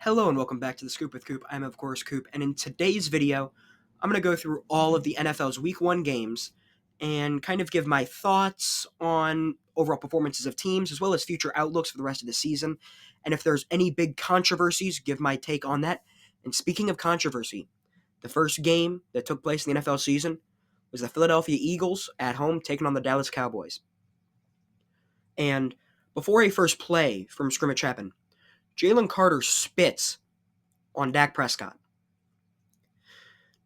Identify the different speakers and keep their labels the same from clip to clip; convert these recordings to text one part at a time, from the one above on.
Speaker 1: Hello and welcome back to the Scoop with Coop. I'm of course Coop, and in today's video, I'm going to go through all of the NFL's Week 1 games and kind of give my thoughts on overall performances of teams as well as future outlooks for the rest of the season. And if there's any big controversies, give my take on that. And speaking of controversy, the first game that took place in the NFL season was the Philadelphia Eagles at home taking on the Dallas Cowboys. And before a first play from scrimmage happened, Jalen Carter spits on Dak Prescott.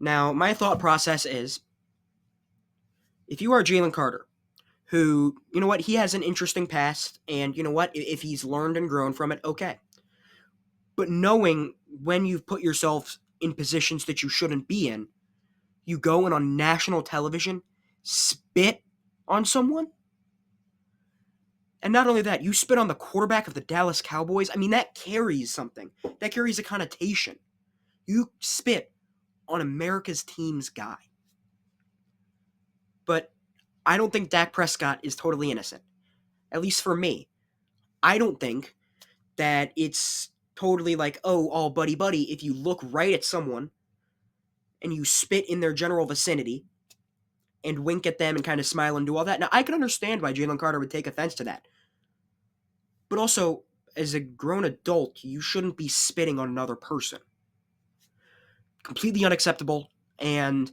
Speaker 1: Now, my thought process is, if you are Jalen Carter, who, he has an interesting past, and if he's learned and grown from it, okay. But knowing when you've put yourself in positions that you shouldn't be in, you go and on national television, spit on someone? And not only that, you spit on the quarterback of the Dallas Cowboys. I mean, that carries something. That carries a connotation. You spit on America's team's guy. But I don't think Dak Prescott is totally innocent. At least for me. I don't think that it's totally like, oh, all buddy-buddy if you look right at someone and you spit in their general vicinity and wink at them and kind of smile and do all that. Now, I can understand why Jalen Carter would take offense to that. But also, as a grown adult, you shouldn't be spitting on another person. Completely unacceptable, and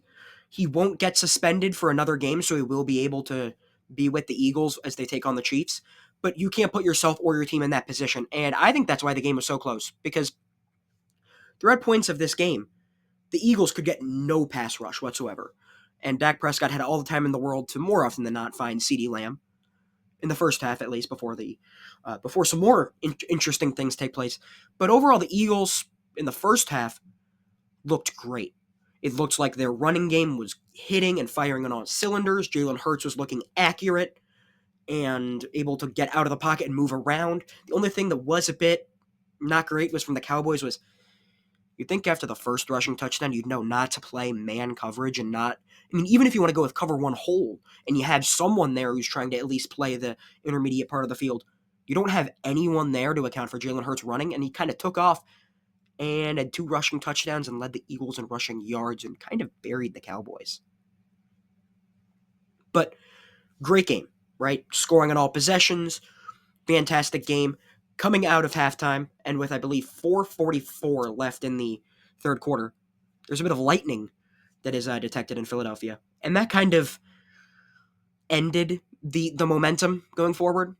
Speaker 1: he won't get suspended for another game, so he will be able to be with the Eagles as they take on the Chiefs. But you can't put yourself or your team in that position, and I think that's why the game was so close, because throughout points of this game, the Eagles could get no pass rush whatsoever, and Dak Prescott had all the time in the world to more often than not find CeeDee Lamb in the first half, at least before some more interesting things take place. But overall, the Eagles in the first half looked great. It looked like their running game was hitting and firing on all cylinders. Jalen Hurts was looking accurate and able to get out of the pocket and move around. The only thing that was a bit not great was from the Cowboys was, you'd think after the first rushing touchdown, you'd know not to play man coverage and not, I mean, even if you want to go with cover one hole and you have someone there who's trying to at least play the intermediate part of the field, you don't have anyone there to account for Jalen Hurts running, and he kind of took off and had 2 rushing touchdowns and led the Eagles in rushing yards and kind of buried the Cowboys. But great game, right? Scoring on all possessions, fantastic game. Coming out of halftime, and with, I believe, 4:44 left in the third quarter, there's a bit of lightning that is detected in Philadelphia. And that kind of ended the momentum going forward,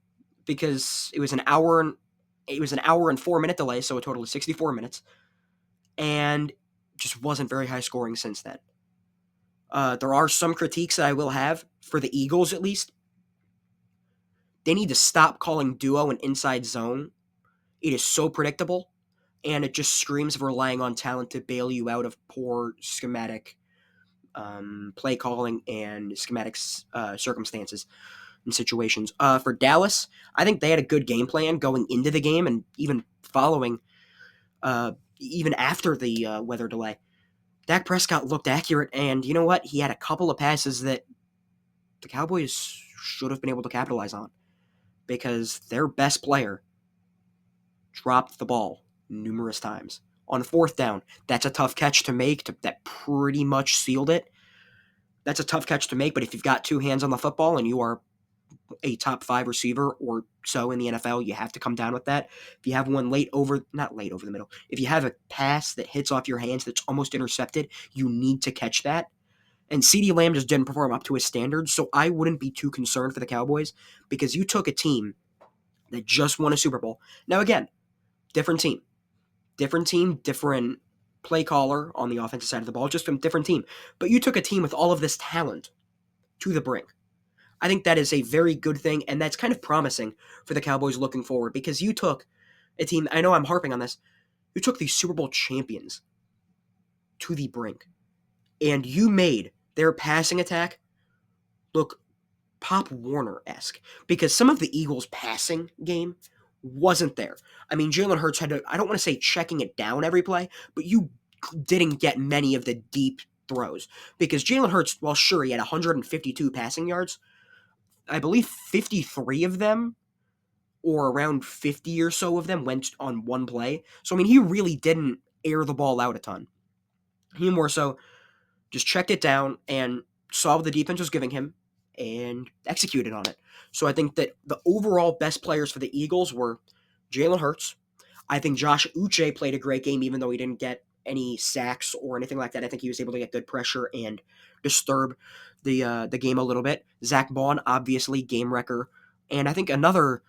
Speaker 1: because it was an hour and 4-minute delay, so a total of 64 minutes, and just wasn't very high scoring since then. There are some critiques that I will have for the Eagles, at least. They need to stop calling duo an inside zone. It is so predictable, and it just screams of relying on talent to bail you out of poor schematic play calling and schematic circumstances and situations. For Dallas, I think they had a good game plan going into the game and even following, even after the weather delay. Dak Prescott looked accurate, and you know what? He had a couple of passes that the Cowboys should have been able to capitalize on, because their best player dropped the ball numerous times. On 4th down, that's a tough catch to make. That pretty much sealed it. That's a tough catch to make, but if you've got 2 hands on the football and you are a top 5 receiver or so in the NFL, you have to come down with that. If you have one not late over the middle, if you have a pass that hits off your hands that's almost intercepted, you need to catch that. And CeeDee Lamb just didn't perform up to his standards, so I wouldn't be too concerned for the Cowboys, because you took a team that just won a Super Bowl. Now again, different team, different play caller on the offensive side of the ball, just a different team. But you took a team with all of this talent to the brink. I think that is a very good thing, and that's kind of promising for the Cowboys looking forward, because you took a team, I know I'm harping on this, you took the Super Bowl champions to the brink, and you made their passing attack look Pop Warner-esque, because some of the Eagles' passing game wasn't there. I mean, Jalen Hurts had to, I don't want to say checking it down every play, but you didn't get many of the deep throws, because Jalen Hurts, well, sure, he had 152 passing yards. I believe 53 of them or around 50 or so of them went on one play. So, I mean, he really didn't air the ball out a ton. He more so just checked it down and saw what the defense was giving him and executed on it. So I think that the overall best players for the Eagles were Jalen Hurts. I think Josh Uche played a great game, even though he didn't get any sacks or anything like that. I think he was able to get good pressure and disturb the game a little bit. Zach Bond, obviously, game wrecker. And I think another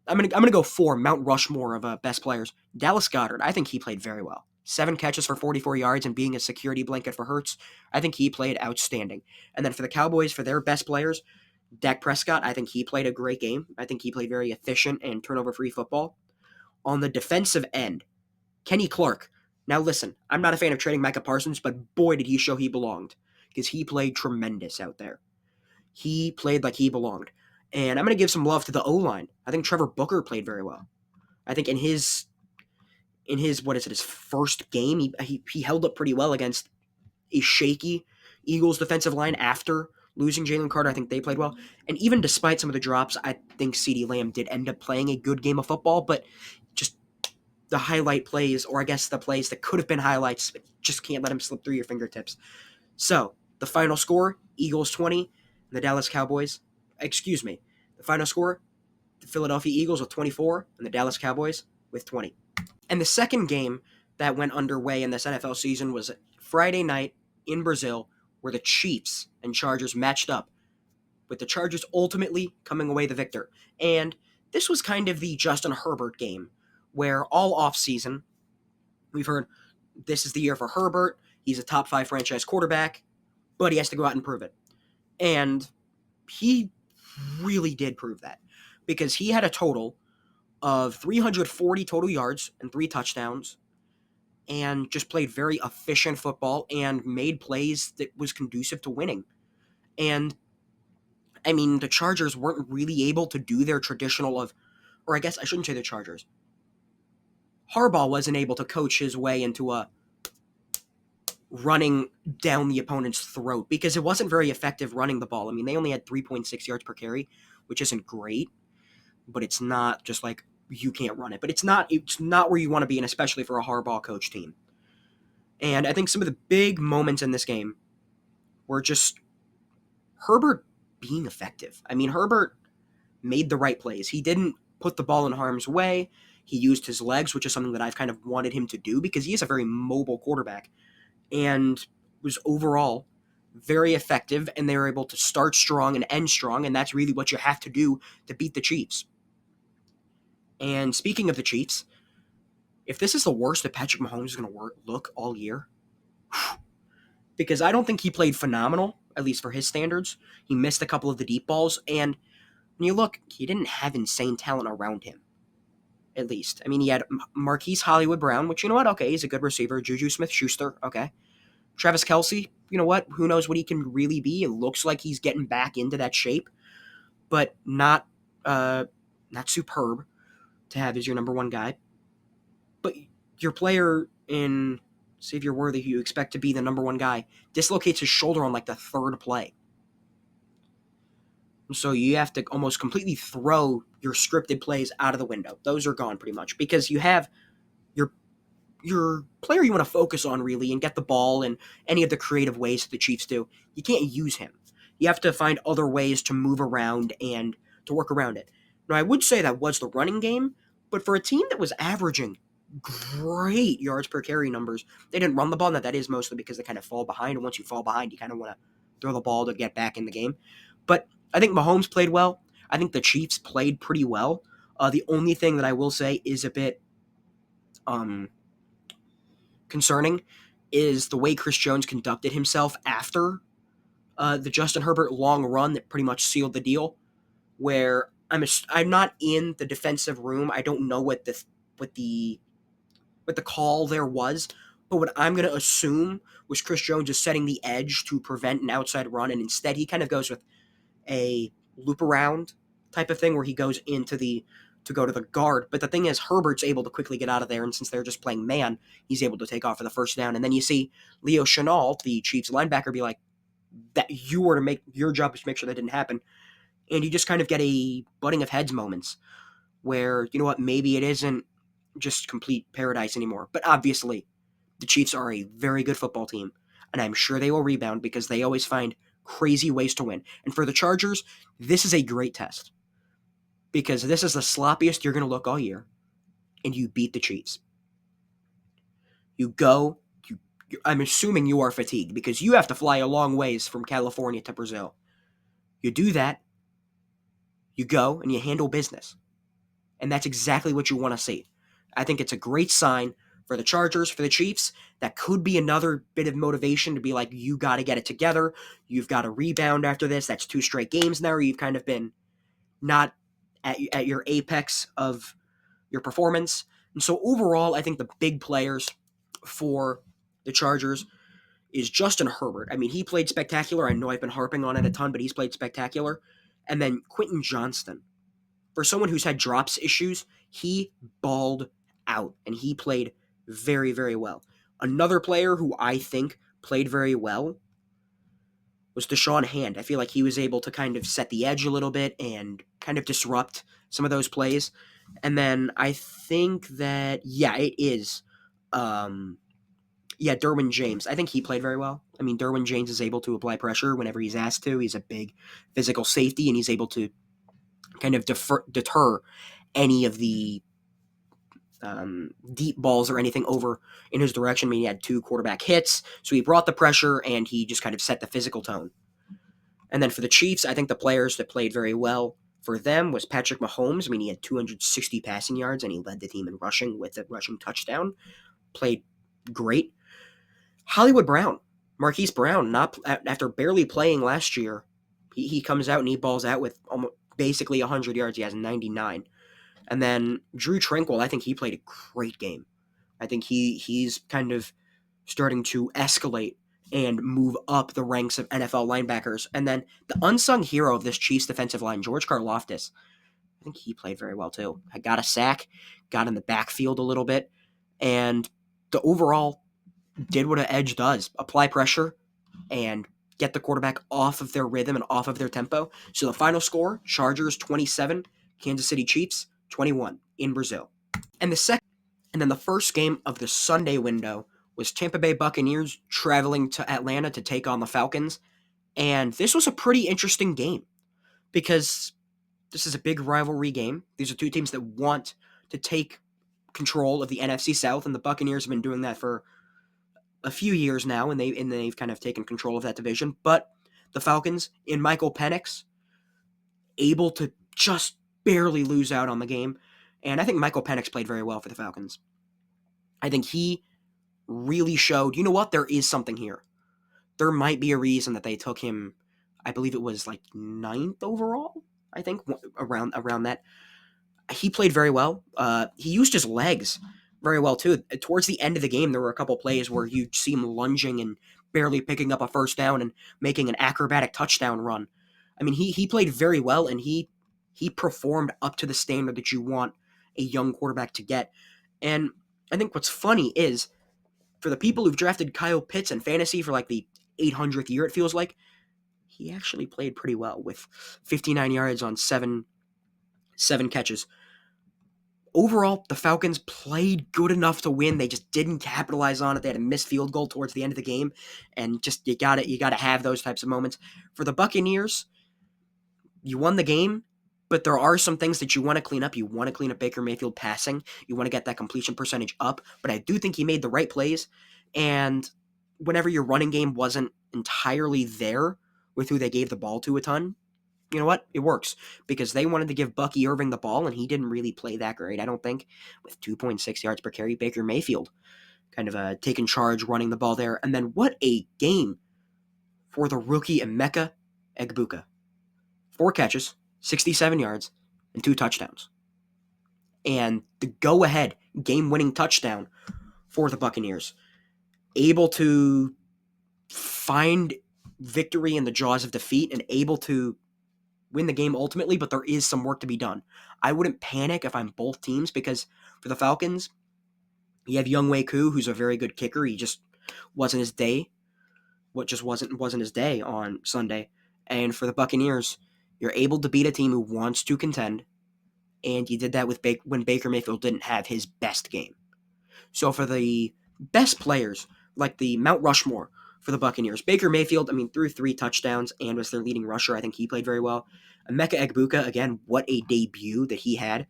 Speaker 1: I'm gonna go for Mount Rushmore of best players. Dallas Goedert, I think he played very well. 7 catches for 44 yards and being a security blanket for Hurts, I think he played outstanding. And then for the Cowboys, for their best players, Dak Prescott, I think he played a great game. I think he played very efficient and turnover-free football. On the defensive end, Kenny Clark. Now listen, I'm not a fan of trading Micah Parsons, but boy did he show he belonged because he played tremendous out there. He played like he belonged. And I'm going to give some love to the O-line. I think Trevor Booker played very well. I think in his what is it, his first game, he held up pretty well against a shaky Eagles defensive line after losing Jalen Carter. I think they played well. And even despite some of the drops, I think CeeDee Lamb did end up playing a good game of football, but just the highlight plays, or I guess the plays that could have been highlights, just can't let him slip through your fingertips. So, the final score, Eagles 20, the Dallas Cowboys, the final score, the Philadelphia Eagles with 24, and the Dallas Cowboys with 20. And the second game that went underway in this NFL season was Friday night in Brazil, where the Chiefs and Chargers matched up, with the Chargers ultimately coming away the victor. And this was kind of the Justin Herbert game, where all offseason we've heard this is the year for Herbert. He's a top 5 franchise quarterback, but he has to go out and prove it. And he really did prove that because he had a total of 340 total yards and 3 touchdowns and just played very efficient football and made plays that was conducive to winning. And I mean, the Chargers weren't really able to do their traditional or I guess I shouldn't say the Chargers. Harbaugh wasn't able to coach his way into a running down the opponent's throat because it wasn't very effective running the ball. I mean, they only had 3.6 yards per carry, which isn't great, but it's not just like you can't run it. But it's not where you want to be, and especially for a Harbaugh coach team. And I think some of the big moments in this game were just Herbert being effective. I mean, Herbert made the right plays. He didn't put the ball in harm's way. He used his legs, which is something that I've kind of wanted him to do because he is a very mobile quarterback. And was overall very effective, and they were able to start strong and end strong, and that's really what you have to do to beat the Chiefs. And speaking of the Chiefs, if this is the worst that Patrick Mahomes is going to look all year, because I don't think he played phenomenal, at least for his standards. He missed a couple of the deep balls, and when you look, he didn't have insane talent around him. At least. I mean, he had Marquise Hollywood Brown, which, you know what? Okay, he's a good receiver. Juju Smith-Schuster, okay. Travis Kelce, you know what? Who knows what he can really be? It looks like he's getting back into that shape, but not superb to have as your number one guy. But your player in Xavier Worthy, who you expect to be the number one guy, dislocates his shoulder on like the third play. So you have to almost completely throw your scripted plays out of the window. Those are gone pretty much because you have your player you want to focus on really and get the ball in any of the creative ways that the Chiefs do. You can't use him. You have to find other ways to move around and to work around it. Now, I would say that was the running game, but for a team that was averaging great yards per carry numbers, they didn't run the ball. Now, that is mostly because they kind of fall behind, and once you fall behind, you kind of want to throw the ball to get back in the game. But I think Mahomes played well. I think the Chiefs played pretty well. The only thing that I will say is a bit concerning is the way Chris Jones conducted himself after the Justin Herbert long run that pretty much sealed the deal. Where I'm not in the defensive room. I don't know what the call there was, but what I'm going to assume was Chris Jones is setting the edge to prevent an outside run, and instead he kind of goes with a loop around type of thing where he goes to go to the guard. But the thing is, Herbert's able to quickly get out of there, and since they're just playing man, he's able to take off for the first down. And then you see Leo Chenal, the Chiefs linebacker, be like, that you were to make your job is to make sure that didn't happen. And you just kind of get a butting of heads moments where, you know what, maybe it isn't just complete paradise anymore. But obviously, the Chiefs are a very good football team, and I'm sure they will rebound because they always find crazy ways to win. And for the Chargers, this is a great test because this is the sloppiest you're going to look all year, and you beat the Chiefs. You go, I'm assuming you are fatigued because you have to fly a long ways from California to Brazil. You do that, you go, and you handle business. And that's exactly what you want to see. I think it's a great sign for the Chargers, for the Chiefs. That could be another bit of motivation to be like, you got to get it together. You've got to rebound after this. That's 2 straight games now where you've kind of been not at your apex of your performance. And so overall, I think the big players for the Chargers is Justin Herbert. I mean, he played spectacular. I know I've been harping on it a ton, but he's played spectacular. And then Quentin Johnston. For someone who's had drops issues, he balled out and he played very, very well. Another player who I think played very well was Deshaun Hand. I feel like he was able to kind of set the edge a little bit and kind of disrupt some of those plays. And then I think that, it is. Derwin James. I think he played very well. I mean, Derwin James is able to apply pressure whenever he's asked to. He's a big physical safety, and he's able to kind of deter any of the deep balls or anything over in his direction. I mean, he had 2 quarterback hits, so he brought the pressure, and he just kind of set the physical tone. And then for the Chiefs, I think the players that played very well for them was Patrick Mahomes. I mean, he had 260 passing yards, and he led the team in rushing with a rushing touchdown. Played great. Hollywood Brown, Marquise Brown, not after barely playing last year, he comes out and he balls out with almost basically 100 yards. He has 99. And then Drew Tranquill, I think he played a great game. I think he's kind of starting to escalate and move up the ranks of NFL linebackers. And then the unsung hero of this Chiefs defensive line, George Karlaftis, I think he played very well too. I got a sack, got in the backfield a little bit, and the overall did what an edge does, apply pressure and get the quarterback off of their rhythm and off of their tempo. So the final score, Chargers 27, Kansas City Chiefs 21 in Brazil. And then the first game of the Sunday window was Tampa Bay Buccaneers traveling to Atlanta to take on the Falcons. And this was a pretty interesting game because this is a big rivalry game. These are 2 teams that want to take control of the NFC South, and the Buccaneers have been doing that for a few years now, and they've kind of taken control of that division. But the Falcons, in Michael Penix, able to just barely lose out on the game. And I think Michael Penix played very well for the Falcons. I think he really showed, you know what, there is something here. There might be a reason that they took him, I believe it was like 9th overall, I think, around that. He played very well. He used his legs very well too. Towards the end of the game, there were a couple plays where you'd see him lunging and barely picking up a first down and making an acrobatic touchdown run. I mean, he played very well, and he performed up to the standard that you want a young quarterback to get. And I think what's funny is, for the people who've drafted Kyle Pitts in fantasy for like the 800th year, it feels like, he actually played pretty well with 59 yards on seven catches. Overall, the Falcons played good enough to win. They just didn't capitalize on it. They had a missed field goal towards the end of the game, and just you got to have those types of moments. For the Buccaneers, you won the game, but there are some things that you want to clean up. You want to clean up Baker Mayfield passing. You want to get that completion percentage up, but I do think he made the right plays, and whenever your running game wasn't entirely there with who they gave the ball to a ton, you know what? It works because they wanted to give Bucky Irving the ball, and he didn't really play that great, I don't think, with 2.6 yards per carry. Baker Mayfield kind of taking charge, running the ball there. And then what a game for the rookie Emeka Egbuka. 4 catches, 67 yards, and 2 touchdowns. And the go-ahead game-winning touchdown for the Buccaneers. Able to find victory in the jaws of defeat and able to win the game ultimately, but there is some work to be done. I wouldn't panic if I'm both teams because for the Falcons, you have Younghoe Koo, who's a very good kicker. He just wasn't his day. What just wasn't his day on Sunday. And for the Buccaneers, you're able to beat a team who wants to contend and you did that with when Baker Mayfield didn't have his best game. So for the best players, like the Mount Rushmore for the Buccaneers, Baker Mayfield, threw 3 touchdowns and was their leading rusher. I think he played very well. Emeka Egbuka, again, what a debut that he had.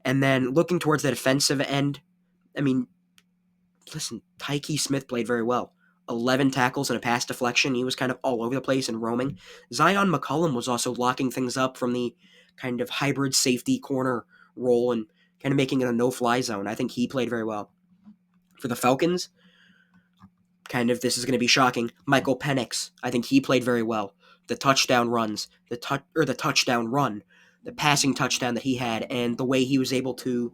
Speaker 1: And then looking towards the defensive end, listen, Tyke Smith played very well. 11 tackles and a pass deflection. He was kind of all over the place and roaming. Zion McCollum was also locking things up from the kind of hybrid safety corner role and kind of making it a no-fly zone. I think he played very well. For the Falcons, this is going to be shocking. Michael Penix, I think he played very well. The touchdown runs, the touchdown run, the passing touchdown that he had, and the way he was able to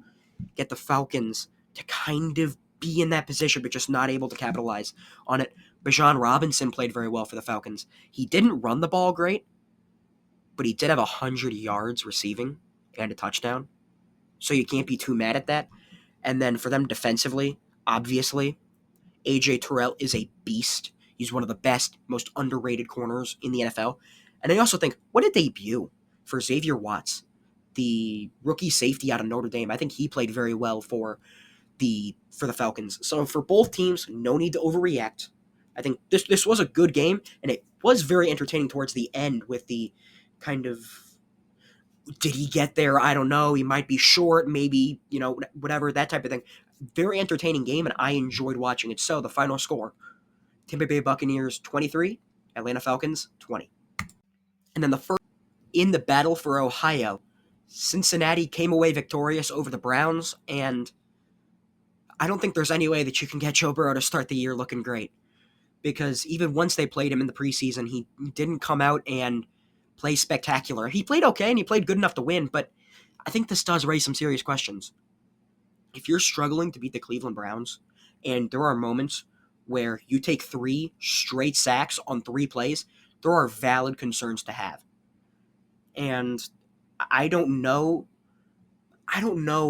Speaker 1: get the Falcons to kind of be in that position, but just not able to capitalize on it. Bijan Robinson played very well for the Falcons. He didn't run the ball great, but he did have 100 yards receiving and a touchdown. So you can't be too mad at that. And then for them defensively, obviously, A.J. Terrell is a beast. He's one of the best, most underrated corners in the NFL. And I also think, what a debut for Xavier Watts, the rookie safety out of Notre Dame. I think he played very well for the Falcons. So for both teams, no need to overreact. I think this was a good game, and it was very entertaining towards the end with the kind of, did he get there? I don't know. He might be short, maybe, whatever, that type of thing. Very entertaining game, and I enjoyed watching it. So the final score, Tampa Bay Buccaneers 23, Atlanta Falcons 20. And then the first, in the battle for Ohio, Cincinnati came away victorious over the Browns, and I don't think there's any way that you can get Joe Burrow to start the year looking great. Because even once they played him in the preseason, he didn't come out and play spectacular. He played okay, and he played good enough to win, but I think this does raise some serious questions. If you're struggling to beat the Cleveland Browns, and there are moments where you take 3 straight sacks on 3 plays, there are valid concerns to have. And I don't know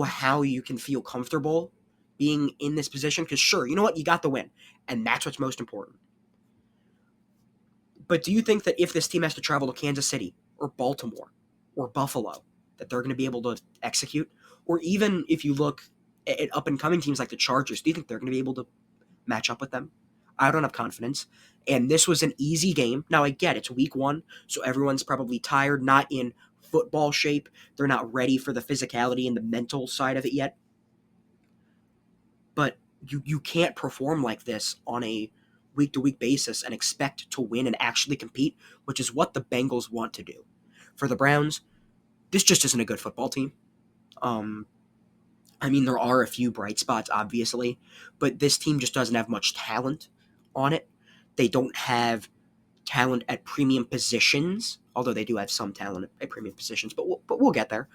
Speaker 1: how you can feel comfortable being in this position, because sure, you know what? You got the win, and that's what's most important. But do you think that if this team has to travel to Kansas City or Baltimore or Buffalo, that they're going to be able to execute? Or even if you look at up-and-coming teams like the Chargers, do you think they're going to be able to match up with them? I don't have confidence. And this was an easy game. Now, I get it's week 1, so everyone's probably tired, not in football shape. They're not ready for the physicality and the mental side of it yet. But you can't perform like this on a week-to-week basis and expect to win and actually compete, which is what the Bengals want to do. For the Browns, this just isn't a good football team. There are a few bright spots, obviously, but this team just doesn't have much talent on it. They don't have talent at premium positions, although they do have some talent at premium positions, but we'll get there.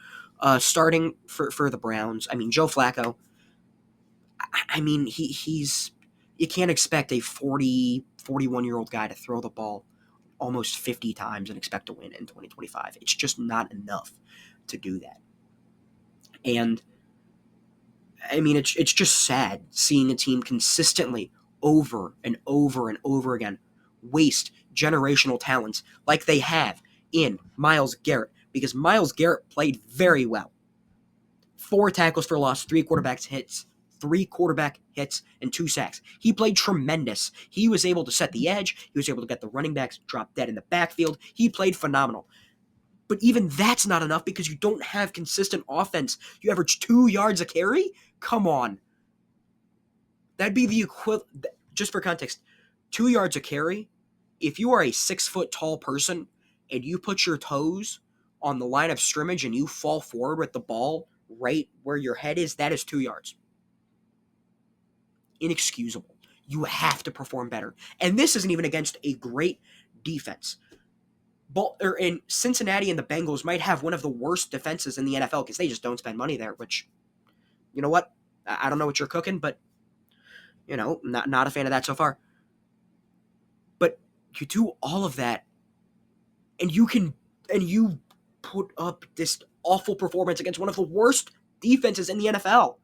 Speaker 1: Starting for the Browns, Joe Flacco, he's you can't expect a 41-year-old guy to throw the ball almost 50 times and expect to win in 2025. It's just not enough to do that. And it's just sad seeing a team consistently over and over and over again waste generational talents like they have in Myles Garrett, because Myles Garrett played very well. 4 tackles for loss, 3 quarterback hits, and 2 sacks. He played tremendous. He was able to set the edge. He was able to get the running backs drop dead in the backfield. He played phenomenal. But even that's not enough because you don't have consistent offense. You average 2 yards a carry? Come on. That'd be the equivalent, just for context, 2 yards a carry. If you are a 6-foot tall person and you put your toes on the line of scrimmage and you fall forward with the ball right where your head is, that is 2 yards. Inexcusable. You have to perform better. And this isn't even against a great defense. In Cincinnati and the Bengals might have one of the worst defenses in the NFL because they just don't spend money there, which, you know what? I don't know what you're cooking, but, not a fan of that so far. But you do all of that, and you put up this awful performance against one of the worst defenses in the NFL.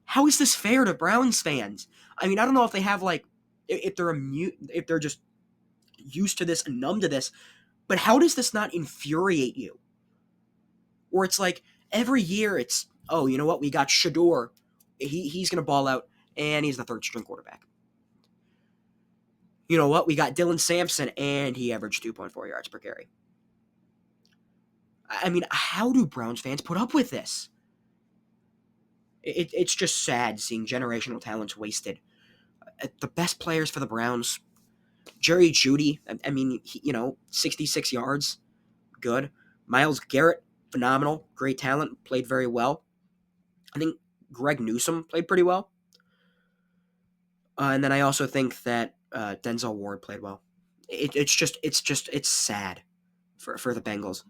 Speaker 1: How is this fair to Browns fans? I don't know if they have if they're just used to this and numb to this, but how does this not infuriate you? Or it's like Every year it's, oh, you know what? We got Shador. He's going to ball out, and he's the third string quarterback. You know what? We got Dylan Sampson, and he averaged 2.4 yards per carry. I mean, how do Browns fans put up with this? It's just sad seeing generational talents wasted. The best players for the Browns, Jerry Jeudy, I mean, 66 yards, good. Myles Garrett, phenomenal, great talent, played very well. I think Greg Newsome played pretty well. And then I also think that Denzel Ward played well. It's sad for the Bengals.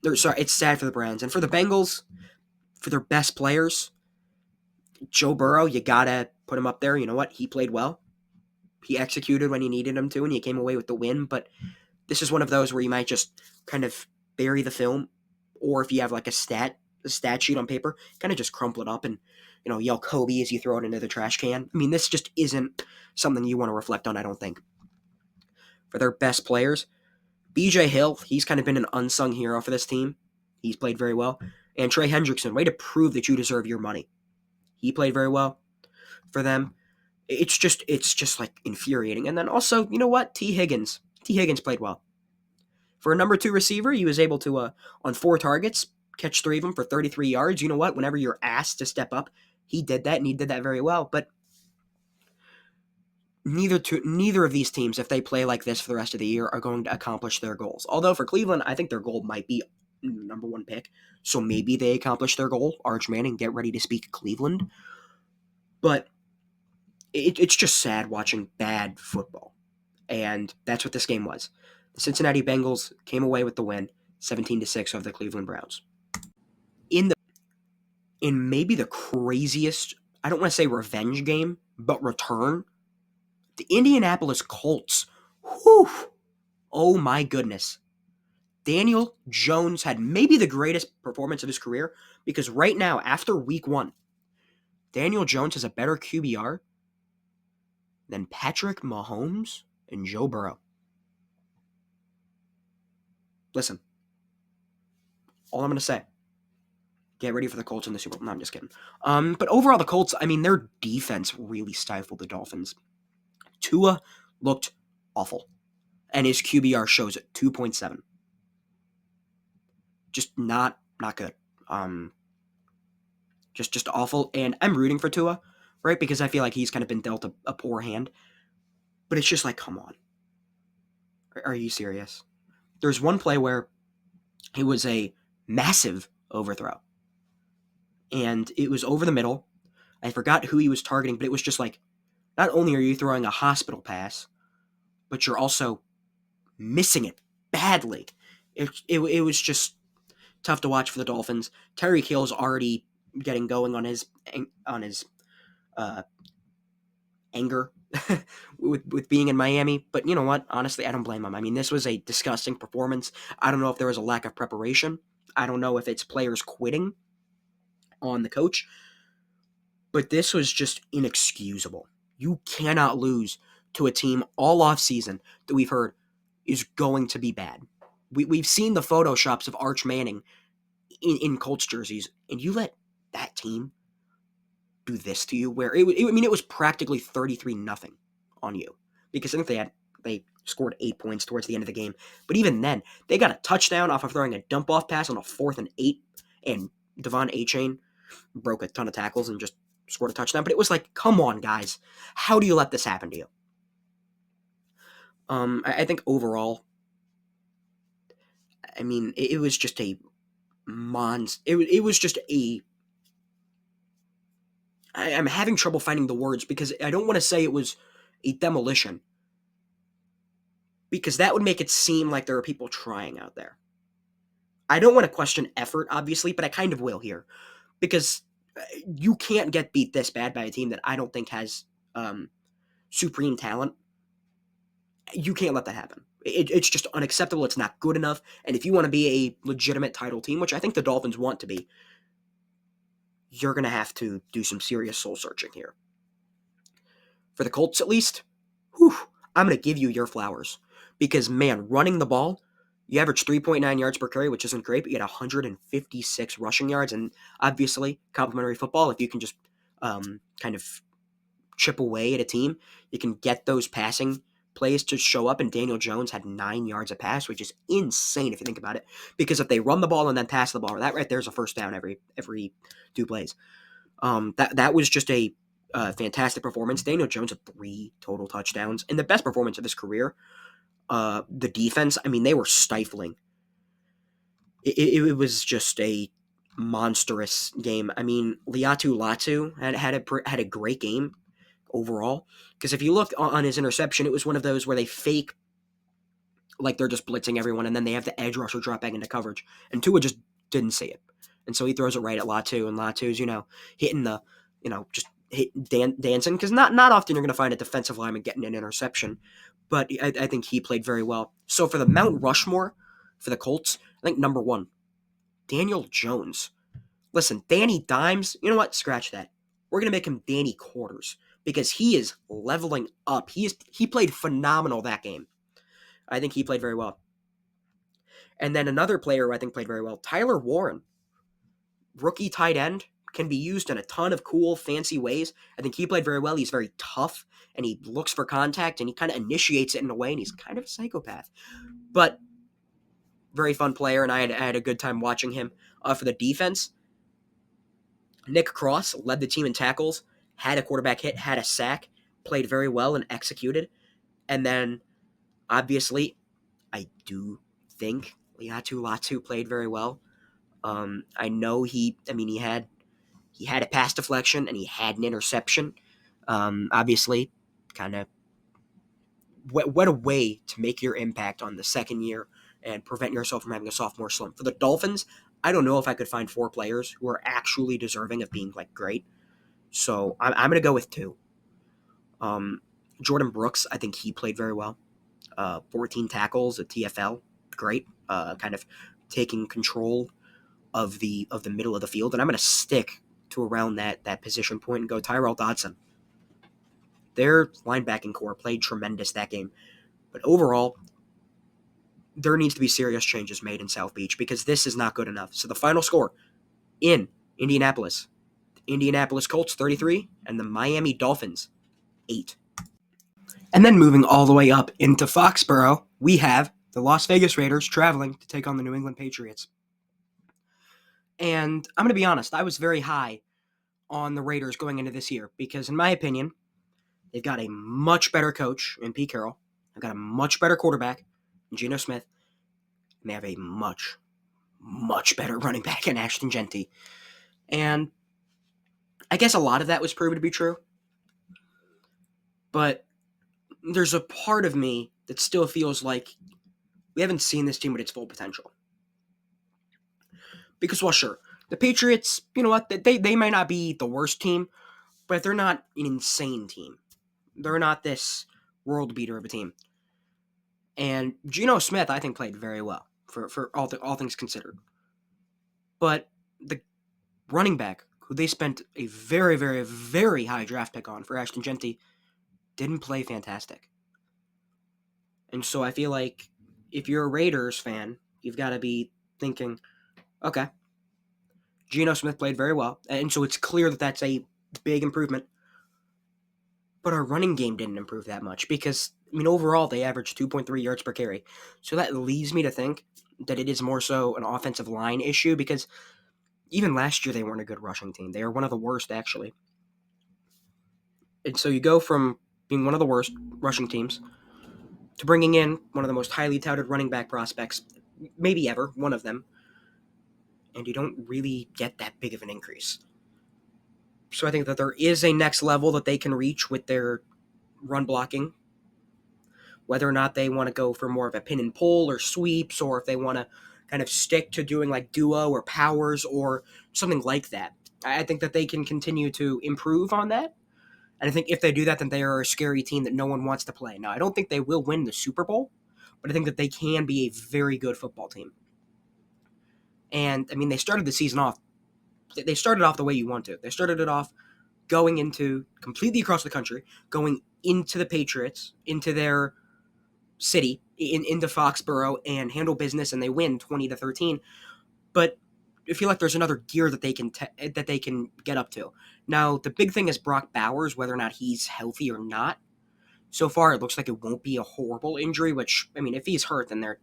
Speaker 1: It's sad for the Browns. And for the Bengals, for their best players, Joe Burrow, you gotta put him up there. You know what? He played well. He executed when he needed him to, and he came away with the win. But this is one of those where you might just kind of bury the film, or if you have like a stat sheet on paper, kind of just crumple it up and yell Kobe as you throw it into the trash can. I mean, this just isn't something you want to reflect on, I don't think. For their best players, BJ Hill, he's kind of been an unsung hero for this team. He's played very well. And Trey Hendrickson, way to prove that you deserve your money. He played very well for them. It's just like infuriating. And then also, you know what? T. Higgins played well. For a number 2 receiver, he was able to, on 4 targets, catch 3 of them for 33 yards. You know what? Whenever you're asked to step up, he did that, and he did that very well. But neither of these teams, if they play like this for the rest of the year, are going to accomplish their goals. Although for Cleveland, I think their goal might be number 1 pick. So maybe they accomplish their goal. Arch Manning, get ready to speak Cleveland. But it's just sad watching bad football. And that's what this game was. The Cincinnati Bengals came away with the win, 17-6 over the Cleveland Browns. In maybe the craziest, I don't want to say revenge game, but return, the Indianapolis Colts. Whew, oh my goodness. Daniel Jones had maybe the greatest performance of his career, because right now, after week 1, Daniel Jones has a better QBR than Patrick Mahomes and Joe Burrow. Listen, all I'm going to say, get ready for the Colts in the Super Bowl. No, I'm just kidding. But overall, the Colts, I mean, their defense really stifled the Dolphins. Tua looked awful, and his QBR shows at 2.7. Just not good. Just awful. And I'm rooting for Tua, right? Because I feel like he's kind of been dealt a poor hand. But it's just like, come on. Are you serious? There's one play where it was a massive overthrow. And it was over the middle. I forgot who he was targeting, but it was just like, not only are you throwing a hospital pass, but you're also missing it badly. It was just tough to watch for the Dolphins. Tyreek Hill's already getting going on his anger with being in Miami. But you know what? Honestly, I don't blame him. I mean, this was a disgusting performance. I don't know if there was a lack of preparation. I don't know if it's players quitting on the coach. But this was just inexcusable. You cannot lose to a team all offseason that we've heard is going to be bad. We've seen the photoshops of Arch Manning in Colts jerseys, and you let that team do this to you, where it was practically 33-0 on you, because I think they scored 8 points towards the end of the game. But even then, they got a touchdown off of throwing a dump off pass on a 4th and 8, and Devon Achane broke a ton of tackles and just scored a touchdown. But it was like, come on, guys, how do you let this happen to you? I think overall, I mean, it was just a it was just a. I'm having trouble finding the words, because I don't want to say it was a demolition, because that would make it seem like there are people trying out there. I don't want to question effort, obviously, but I kind of will here, because you can't get beat this bad by a team that I don't think has supreme talent. You can't let that happen. It's just unacceptable. It's not good enough. And if you want to be a legitimate title team, which I think the Dolphins want to be, you're going to have to do some serious soul searching here. For the Colts, at least, I'm going to give you your flowers. Because, man, running the ball, You average 3.9 yards per carry, which isn't great, but you had 156 rushing yards. And obviously, complimentary football, if you can just kind of chip away at a team, you can get those passing plays to show up. And Daniel Jones had 9 yards a pass, which is insane if you think about it. Because if they run the ball and then pass the ball, that right there is a first down every 2 plays. That was just a fantastic performance. Daniel Jones had 3 total touchdowns and the best performance of his career. The defense, I mean, they were stifling. It was just a monstrous game. I mean, Liatu Latu had a great game overall, because if you look on his interception, it was one of those where they fake like they're just blitzing everyone, and then they have the edge rusher drop back into coverage, and Tua just didn't see it, and so he throws it right at Latu, and Latu's hitting the just dancing, because not often you're going to find a defensive lineman getting an interception, but I think he played very well. So for the Mount Rushmore for the Colts, I think number 1, Daniel Jones. Listen, Danny Dimes, you know what? Scratch that. We're going to make him Danny Quarters, because he is leveling up. He played phenomenal that game. I think he played very well. And then another player who I think played very well, Tyler Warren. Rookie tight end, can be used in a ton of cool, fancy ways. I think he played very well. He's very tough, and he looks for contact, and he kind of initiates it in a way, and he's kind of a psychopath. But very fun player, and I had a good time watching him. For the defense, Nick Cross led the team in tackles, had a quarterback hit, had a sack, played very well and executed. And then, obviously, I do think Liatu Latu played very well. I know he had a pass deflection and he had an interception. Obviously, kind of what a way to make your impact on the second year and prevent yourself from having a sophomore slump. For the Dolphins, I don't know if I could find 4 players who are actually deserving of being great. So I'm going to go with 2. Jordan Brooks, I think he played very well. 14 tackles at TFL, great. Kind of taking control of the middle of the field, and I'm going to stick to around that position point and go Tyrell Dodson. Their linebacking core played tremendous that game, but overall, there needs to be serious changes made in South Beach, because this is not good enough. So the final score in Indianapolis, Indianapolis Colts 33 and the Miami Dolphins 8. And then moving all the way up into Foxborough, we have the Las Vegas Raiders traveling to take on the New England Patriots. And I'm going to be honest, I was very high on the Raiders going into this year, because in my opinion, they've got a much better coach in Pete Carroll. They've got a much better quarterback in Geno Smith. And they have a much, much better running back in Ashton Jeanty. And I guess a lot of that was proven to be true. But there's a part of me that still feels like we haven't seen this team at its full potential. Because, well, sure, the Patriots, you know what, they might not be the worst team, but they're not an insane team. They're not this world beater of a team. And Geno Smith, I think, played very well for all things considered. But the running back, who they spent a very, very, very high draft pick on for Ashton Jeanty, didn't play fantastic. And so I feel like if you're a Raiders fan, you've got to be thinking, okay, Geno Smith played very well, and so it's clear that that's a big improvement. But our running game didn't improve that much, because, overall they averaged 2.3 yards per carry. So that leads me to think that it is more so an offensive line issue, because even last year they weren't a good rushing team. They were one of the worst, actually. And so you go from being one of the worst rushing teams to bringing in one of the most highly touted running back prospects, maybe ever, one of them, and you don't really get that big of an increase. So I think that there is a next level that they can reach with their run blocking. Whether or not they want to go for more of a pin and pull or sweeps, or if they want to kind of stick to doing like duo or powers or something like that. I think that they can continue to improve on that. And I think if they do that, then they are a scary team that no one wants to play. Now, I don't think they will win the Super Bowl, but I think that they can be a very good football team. And, they started the season off. They started off the way you want to. They started it off going into completely across the country, going into the Patriots, into their City into Foxborough and handle business, and they win 20-13. But I feel like there's another gear that they can get up to. Now, the big thing is Brock Bowers, whether or not he's healthy or not. So far, it looks like it won't be a horrible injury, which, I mean, if he's hurt, then they're,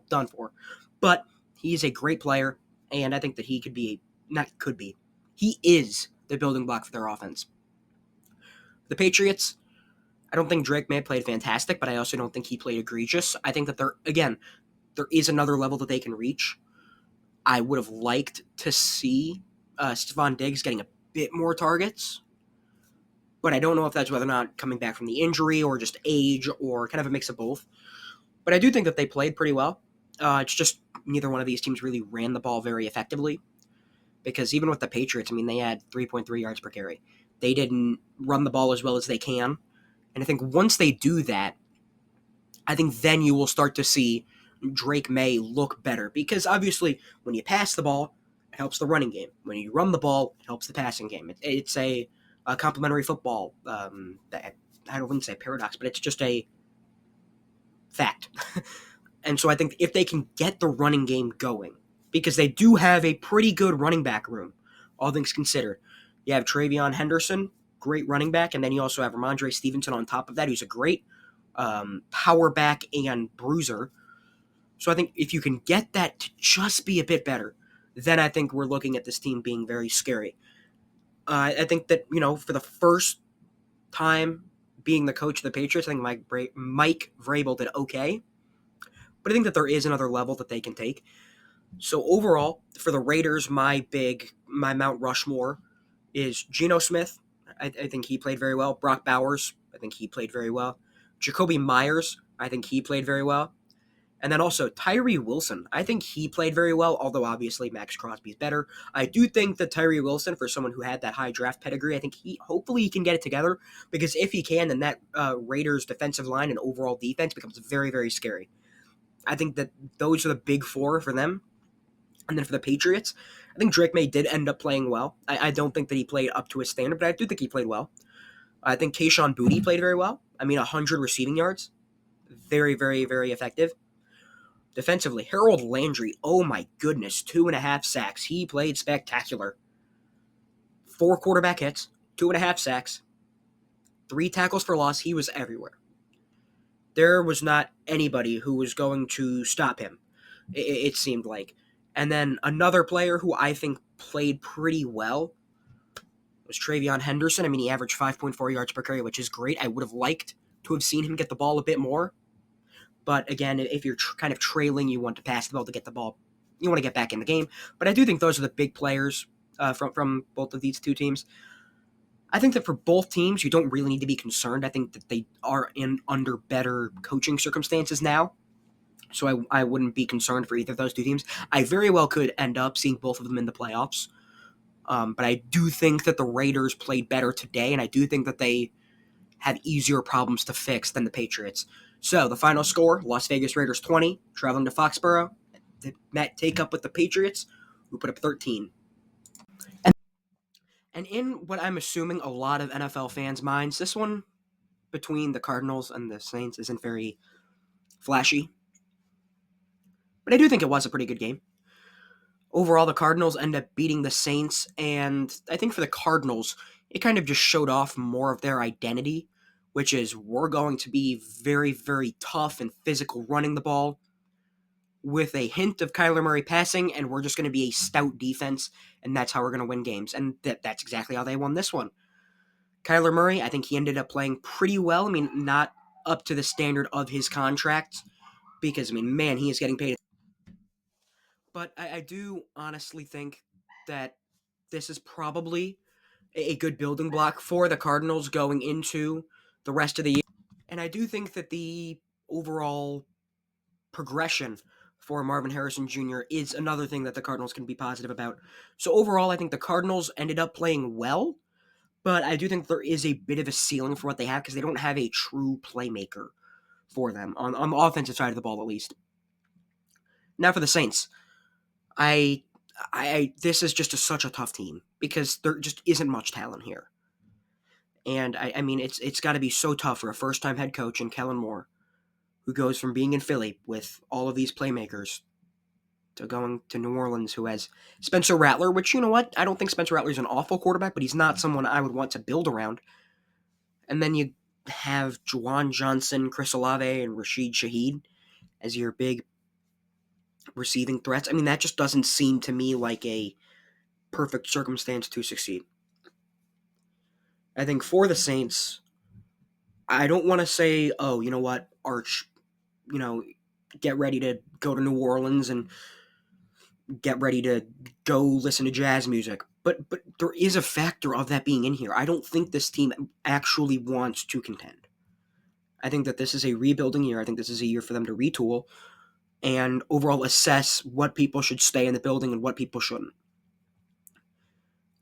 Speaker 1: done for. But he's a great player, and I think that he could be, not could be, he is the building block for their offense. The Patriots, I don't think Drake May played fantastic, but I also don't think he played egregious. I think that there is another level that they can reach. I would have liked to see Stephon Diggs getting a bit more targets, but I don't know if that's whether or not coming back from the injury or just age or kind of a mix of both. But I do think that they played pretty well. It's just neither one of these teams really ran the ball very effectively, because even with the Patriots, I mean, they had 3.3 yards per carry. They didn't run the ball as well as they can. And I think once they do that, I think then you will start to see Drake May look better, because obviously when you pass the ball, it helps the running game. When you run the ball, it helps the passing game. It's a complementary football. I wouldn't say paradox, but it's just a fact. And so I think if they can get the running game going, because they do have a pretty good running back room, all things considered. You have Travion Henderson, great running back, and then you also have Ramondre Stevenson on top of that, who's a great power back and bruiser. So I think if you can get that to just be a bit better, then I think we're looking at this team being very scary. I think that, for the first time being the coach of the Patriots, I think Mike Vrabel did okay. But I think that there is another level that they can take. So overall, for the Raiders, my Mount Rushmore is Geno Smith. I think he played very well. Brock Bowers, I think he played very well. Jakobi Meyers, I think he played very well. And then also Tyree Wilson. I think he played very well, although obviously Max Crosby is better. I do think that Tyree Wilson, for someone who had that high draft pedigree, I think hopefully he can get it together, because if he can, then that Raiders defensive line and overall defense becomes very, very scary. I think that those are the big four for them. And then for the Patriots, I think Drake May did end up playing well. I don't think that he played up to his standard, but I do think he played well. I think Kayshon Boutte played very well. I mean, 100 receiving yards. Very, very, very effective. Defensively, Harold Landry, oh my goodness, 2.5 sacks. He played spectacular. 4 quarterback hits, 2.5 sacks, 3 tackles for loss. He was everywhere. There was not anybody who was going to stop him, it seemed like. And then another player who I think played pretty well was Travion Henderson. I mean, he averaged 5.4 yards per carry, which is great. I would have liked to have seen him get the ball a bit more. But again, if you're kind of trailing, you want to pass the ball to get the ball. You want to get back in the game. But I do think those are the big players from both of these two teams. I think that for both teams, you don't really need to be concerned. I think that they are under better coaching circumstances now. So I wouldn't be concerned for either of those two teams. I very well could end up seeing both of them in the playoffs. But I do think that the Raiders played better today, and I do think that they have easier problems to fix than the Patriots. So the final score, Las Vegas Raiders 20, traveling to Foxborough. They take up with the Patriots, who put up 13. And in what I'm assuming a lot of NFL fans' minds, this one between the Cardinals and the Saints isn't very flashy. But I do think it was a pretty good game. Overall, the Cardinals end up beating the Saints, and I think for the Cardinals, it kind of just showed off more of their identity, which is we're going to be very, very tough and physical running the ball with a hint of Kyler Murray passing, and we're just going to be a stout defense, and that's how we're going to win games. And that's exactly how they won this one. Kyler Murray, I think he ended up playing pretty well. I mean, not up to the standard of his contract, because, I mean, man, he is getting paid. But I do honestly think that this is probably a good building block for the Cardinals going into the rest of the year. And I do think that the overall progression for Marvin Harrison Jr. is another thing that the Cardinals can be positive about. So overall, I think the Cardinals ended up playing well, but I do think there is a bit of a ceiling for what they have, because they don't have a true playmaker for them, on the offensive side of the ball at least. Now for the Saints. This is just such a tough team, because there just isn't much talent here. And I mean, it's got to be so tough for a first-time head coach in Kellen Moore, who goes from being in Philly with all of these playmakers to going to New Orleans, who has Spencer Rattler, which, you know what? I don't think Spencer Rattler is an awful quarterback, but he's not someone I would want to build around. And then you have Juwan Johnson, Chris Olave, and Rashid Shaheed as your big receiving threats. I mean, that just doesn't seem to me like a perfect circumstance to succeed. I think for the Saints, I don't want to say, oh, you know what, Arch, get ready to go to New Orleans and get ready to go listen to jazz music. But there is a factor of that being in here. I don't think this team actually wants to contend. I think that this is a rebuilding year. I think this is a year for them to retool and overall assess what people should stay in the building and what people shouldn't.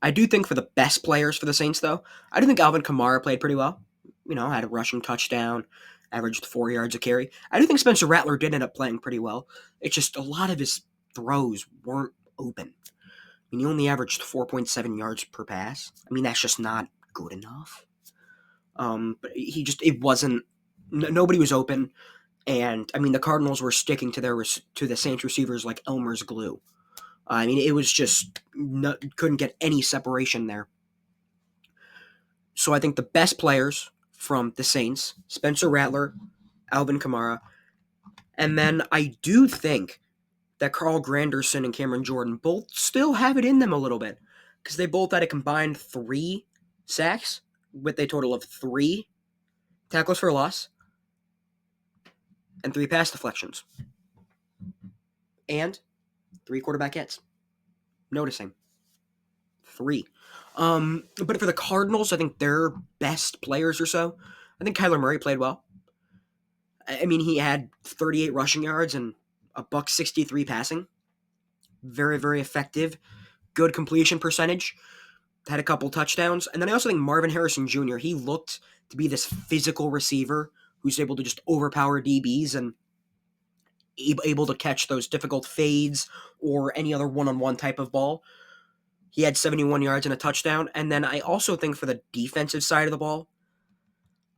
Speaker 1: I do think for the best players for the Saints, though, I do think Alvin Kamara played pretty well. Had a rushing touchdown, averaged 4 yards a carry. I do think Spencer Rattler did end up playing pretty well. It's just a lot of his throws weren't open. He only averaged 4.7 yards per pass. That's just not good enough. But it wasn't. Nobody was open, and the Cardinals were sticking to the Saints receivers like Elmer's glue. It was just couldn't get any separation there. So I think the best players from the Saints, Spencer Rattler, Alvin Kamara, and then I do think that Carl Granderson and Cameron Jordan both still have it in them a little bit because they both had a combined 3 sacks with a total of 3 tackles for loss and 3 pass deflections and 3 quarterback hits. Noticing 3. But for the Cardinals, I think their best players or so, I think Kyler Murray played well. He had 38 rushing yards and a $163 passing. Very, very effective. Good completion percentage. Had a couple touchdowns. And then I also think Marvin Harrison Jr., he looked to be this physical receiver who's able to just overpower DBs and able to catch those difficult fades or any other one-on-one type of ball. He had 71 yards and a touchdown. And then I also think for the defensive side of the ball,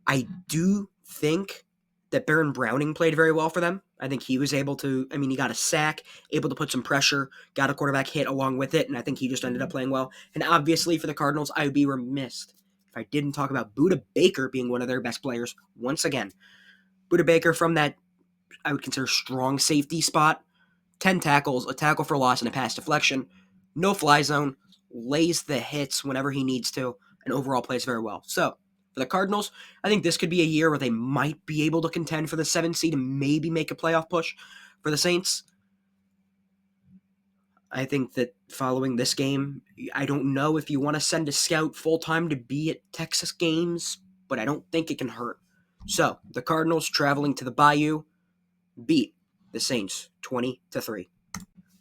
Speaker 1: I do think that Baron Browning played very well for them. I think he was able to, he got a sack, able to put some pressure, got a quarterback hit along with it, and I think he just ended up playing well. And obviously for the Cardinals, I would be remiss if I didn't talk about Budda Baker being one of their best players once again. Budda Baker from that, I would consider strong safety spot, 10 tackles, a tackle for loss, and a pass deflection, no fly zone, lays the hits whenever he needs to, and overall plays very well. So, for the Cardinals, I think this could be a year where they might be able to contend for the 7th seed and maybe make a playoff push. For the Saints, I think that following this game, I don't know if you want to send a scout full-time to be at Texas games, but I don't think it can hurt. So, the Cardinals traveling to the Bayou beat the Saints 20-3.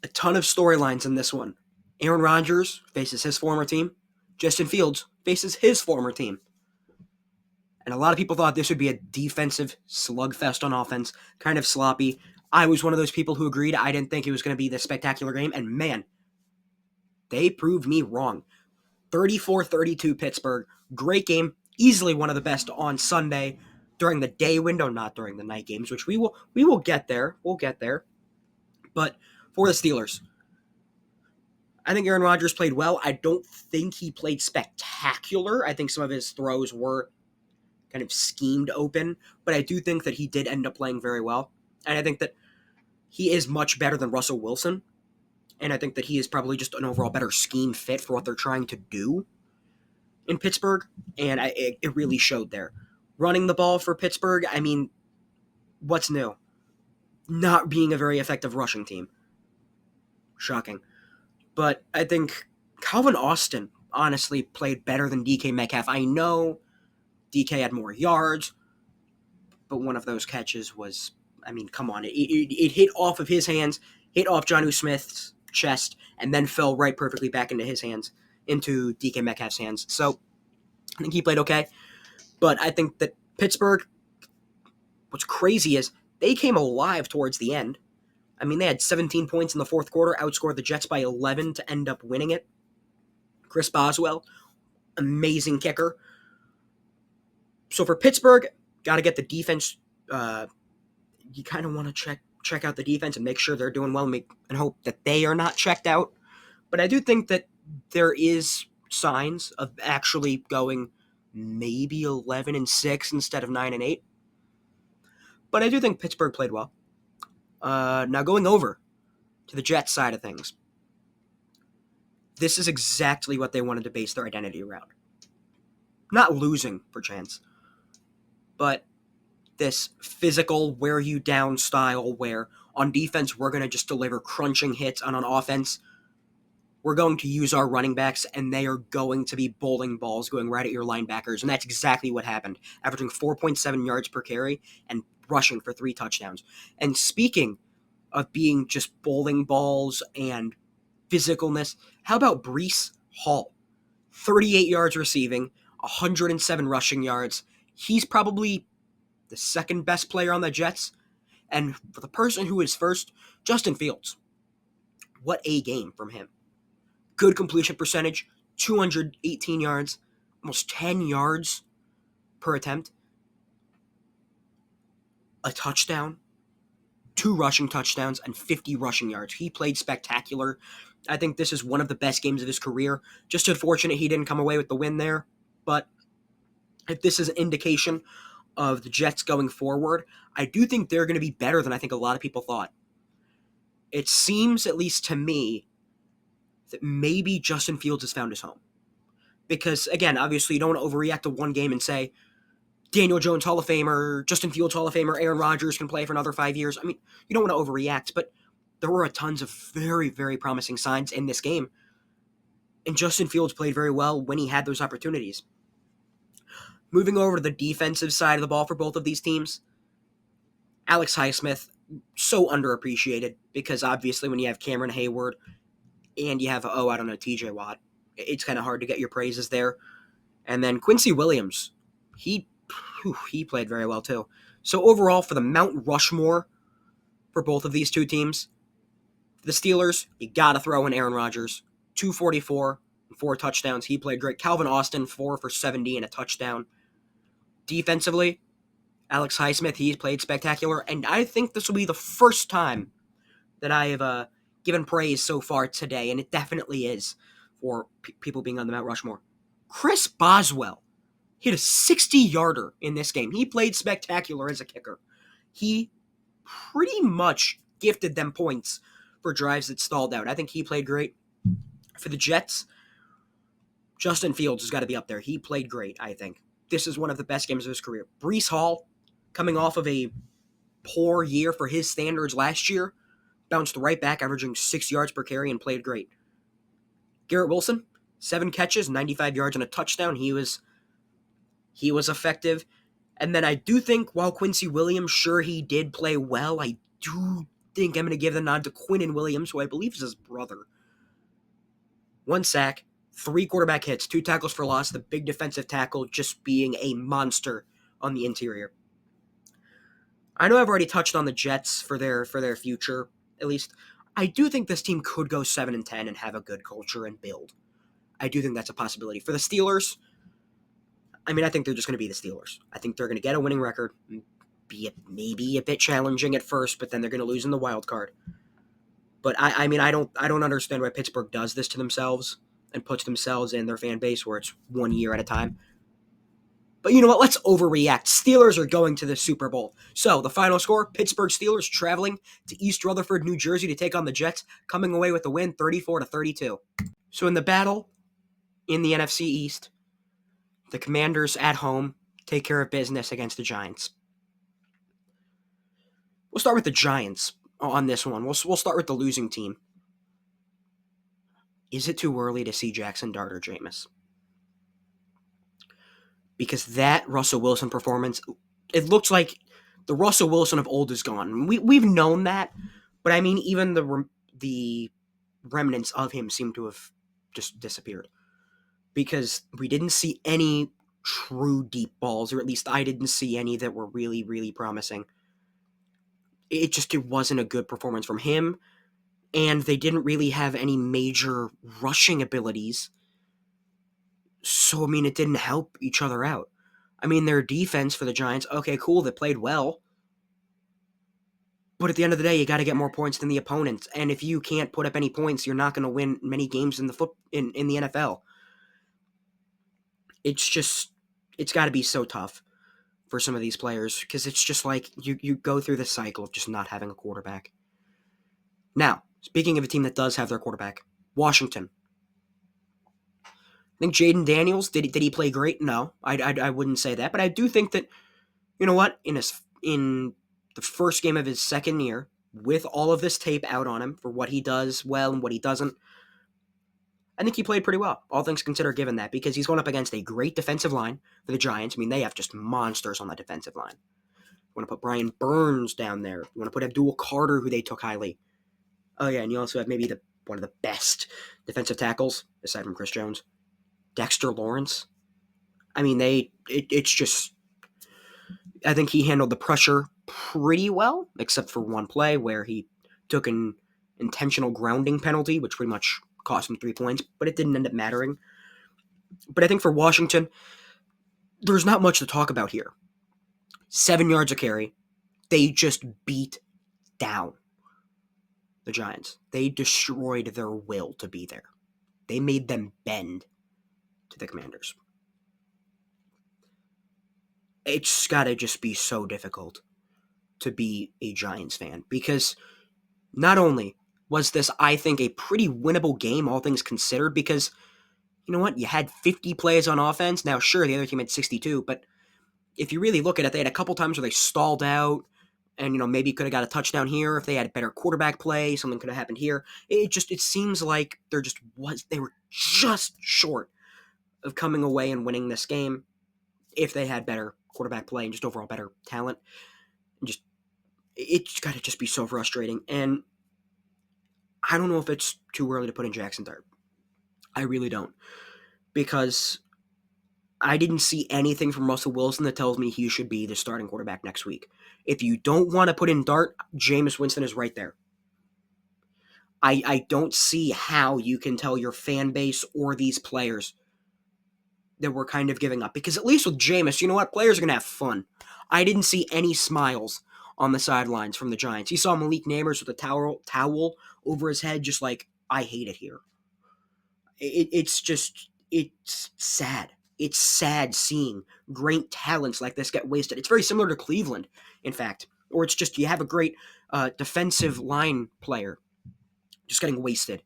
Speaker 1: A ton of storylines in this one. Aaron Rodgers faces his former team. Justin Fields faces his former team. And a lot of people thought this would be a defensive slugfest on offense, kind of sloppy. I was one of those people who agreed. I didn't think it was going to be this spectacular game. And man, they proved me wrong. 34-32 Pittsburgh. Great game. Easily one of the best on Sunday during the day window, not during the night games, which we will get there. We'll get there. But for the Steelers, I think Aaron Rodgers played well. I don't think he played spectacular. I think some of his throws were kind of schemed open, but I do think that he did end up playing very well. And I think that he is much better than Russell Wilson. And I think that he is probably just an overall better scheme fit for what they're trying to do in Pittsburgh. And it really showed there. Running the ball for Pittsburgh, what's new? Not being a very effective rushing team. Shocking. But I think Calvin Austin honestly played better than DK Metcalf. I know DK had more yards, but one of those catches was, come on. It hit off of his hands, hit off Jonnu Smith's chest, and then fell right perfectly back into his hands, into DK Metcalf's hands. So I think he played okay. But I think that Pittsburgh, what's crazy is they came alive towards the end. They had 17 points in the fourth quarter, outscored the Jets by 11 to end up winning it. Chris Boswell, amazing kicker. So for Pittsburgh, got to get the defense you kind of want to check out the defense and make sure they're doing well and hope that they are not checked out. But I do think that there is signs of actually going maybe 11-6 instead of 9-8. But I do think Pittsburgh played well. Now going over to the Jets side of things, this is exactly what they wanted to base their identity around. Not losing, perchance, but this physical, wear you down style where on defense we're going to just deliver crunching hits, and on offense we're going to use our running backs and they are going to be bowling balls going right at your linebackers. And that's exactly what happened, averaging 4.7 yards per carry and rushing for 3 touchdowns. And speaking of being just bowling balls and physicalness, how about Breece Hall? 38 yards receiving, 107 rushing yards. He's probably the second best player on the Jets. And for the person who is first, Justin Fields. What a game from him. Good completion percentage, 218 yards, almost 10 yards per attempt. A touchdown, 2 rushing touchdowns, and 50 rushing yards. He played spectacular. I think this is one of the best games of his career. Just unfortunate he didn't come away with the win there. But if this is an indication of the Jets going forward, I do think they're going to be better than I think a lot of people thought. It seems, at least to me, that maybe Justin Fields has found his home. Because, again, obviously you don't want to overreact to one game and say, Daniel Jones Hall of Famer, Justin Fields Hall of Famer, Aaron Rodgers can play for another 5 years. I mean, you don't want to overreact, but there were tons of very, very promising signs in this game. And Justin Fields played very well when he had those opportunities. Moving over to the defensive side of the ball for both of these teams, Alex Highsmith, so underappreciated because obviously when you have Cameron Hayward and you have, TJ Watt, it's kind of hard to get your praises there. And then Quincy Williams, he played very well too. So overall, for the Mount Rushmore for both of these two teams, the Steelers, you got to throw in Aaron Rodgers, 244 and 4 touchdowns. He played great. Calvin Austin, 4 for 70 and a touchdown. Defensively, Alex Highsmith, he's played spectacular, and I think this will be the first time that I have given praise so far today, and it definitely is for people being on the Mount Rushmore. Chris Boswell hit a 60-yarder in this game. He played spectacular as a kicker. He pretty much gifted them points for drives that stalled out. I think he played great. For the Jets, Justin Fields has got to be up there. He played great, I think. This is one of the best games of his career. Breece Hall, coming off of a poor year for his standards last year, bounced right back, averaging 6 yards per carry and played great. Garrett Wilson, 7 catches, 95 yards and a touchdown. He was effective. And then I do think while Quincy Williams, sure, he did play well, I do think I'm going to give the nod to Quinnen Williams, who I believe is his brother. 1 sack, 3 quarterback hits, 2 tackles for loss, the big defensive tackle just being a monster on the interior. I know I've already touched on the Jets for their future, at least. I do think this team could go 7-10 and have a good culture and build. I do think that's a possibility. For the Steelers, I think they're just going to be the Steelers. I think they're going to get a winning record, be maybe a bit challenging at first, but then they're going to lose in the wild card. But I don't understand why Pittsburgh does this to themselves and puts themselves in their fan base where it's 1 year at a time. But you know what? Let's overreact. Steelers are going to the Super Bowl. So the final score, Pittsburgh Steelers traveling to East Rutherford, New Jersey to take on the Jets, coming away with the win 34-32. So in the battle in the NFC East, the Commanders at home take care of business against the Giants. We'll start with the Giants on this one. We'll start with the losing team. Is it too early to see Jackson Dart or Jameis? Because that Russell Wilson performance, it looks like the Russell Wilson of old is gone. We've known that, but even the remnants of him seem to have just disappeared. Because we didn't see any true deep balls, or at least I didn't see any that were really, really promising. It wasn't a good performance from him, and they didn't really have any major rushing abilities. So, it didn't help each other out. Their defense for the Giants, okay, cool, they played well. But at the end of the day, you got to get more points than the opponent. And if you can't put up any points, you're not going to win many games in the NFL. It's got to be so tough for some of these players because it's just like you go through the cycle of just not having a quarterback. Now, speaking of a team that does have their quarterback, Washington. I think Jaden Daniels, did he play great? No, I wouldn't say that. But I do think that, you know what, in the first game of his second year, with all of this tape out on him for what he does well and what he doesn't, I think he played pretty well, all things considered, given that, because he's going up against a great defensive line for the Giants. I mean, they have just monsters on that defensive line. You want to put Brian Burns down there. You want to put Abdul Carter, who they took highly. Oh, yeah, and you also have maybe one of the best defensive tackles, aside from Chris Jones, Dexter Lawrence. I mean, it's just, I think he handled the pressure pretty well, except for one play where he took an intentional grounding penalty, which pretty much cost him 3 points, but it didn't end up mattering. But I think for Washington, there's not much to talk about here. 7 yards a carry. They just beat down the Giants. They destroyed their will to be there. They made them bend to the Commanders. It's got to just be so difficult to be a Giants fan because not only was this, I think, a pretty winnable game, all things considered, because you know what? You had 50 plays on offense. Now, sure, the other team had 62, but if you really look at it, they had a couple times where they stalled out and, maybe could have got a touchdown here if they had better quarterback play. Something could have happened here. It seems like they were just short of coming away and winning this game if they had better quarterback play and just overall better talent. It's got to just be so frustrating. And I don't know if it's too early to put in Jackson Dart. I really don't. Because I didn't see anything from Russell Wilson that tells me he should be the starting quarterback next week. If you don't want to put in Dart, Jameis Winston is right there. I don't see how you can tell your fan base or these players that we're kind of giving up. Because at least with Jameis, you know what? Players are going to have fun. I didn't see any smiles on the sidelines from the Giants. You saw Malik Nabers with a towel over his head, just like, I hate it here. It's sad. It's sad seeing great talents like this get wasted. It's very similar to Cleveland, in fact, or it's just you have a great defensive line player just getting wasted.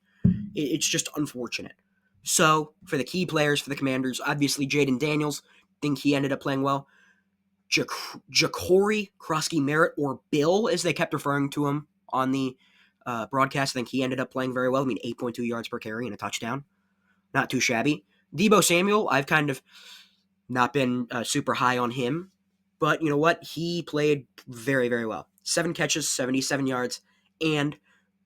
Speaker 1: It's just unfortunate. So, for the key players for the Commanders, obviously Jaden Daniels, think he ended up playing well. Ja'Cory Krosky-Merritt, or Bill, as they kept referring to him on the broadcast, I think he ended up playing very well. I mean, 8.2 yards per carry and a touchdown. Not too shabby. Deebo Samuel, I've kind of not been super high on him, but you know what? He played very, very well. 7 catches, 77 yards, and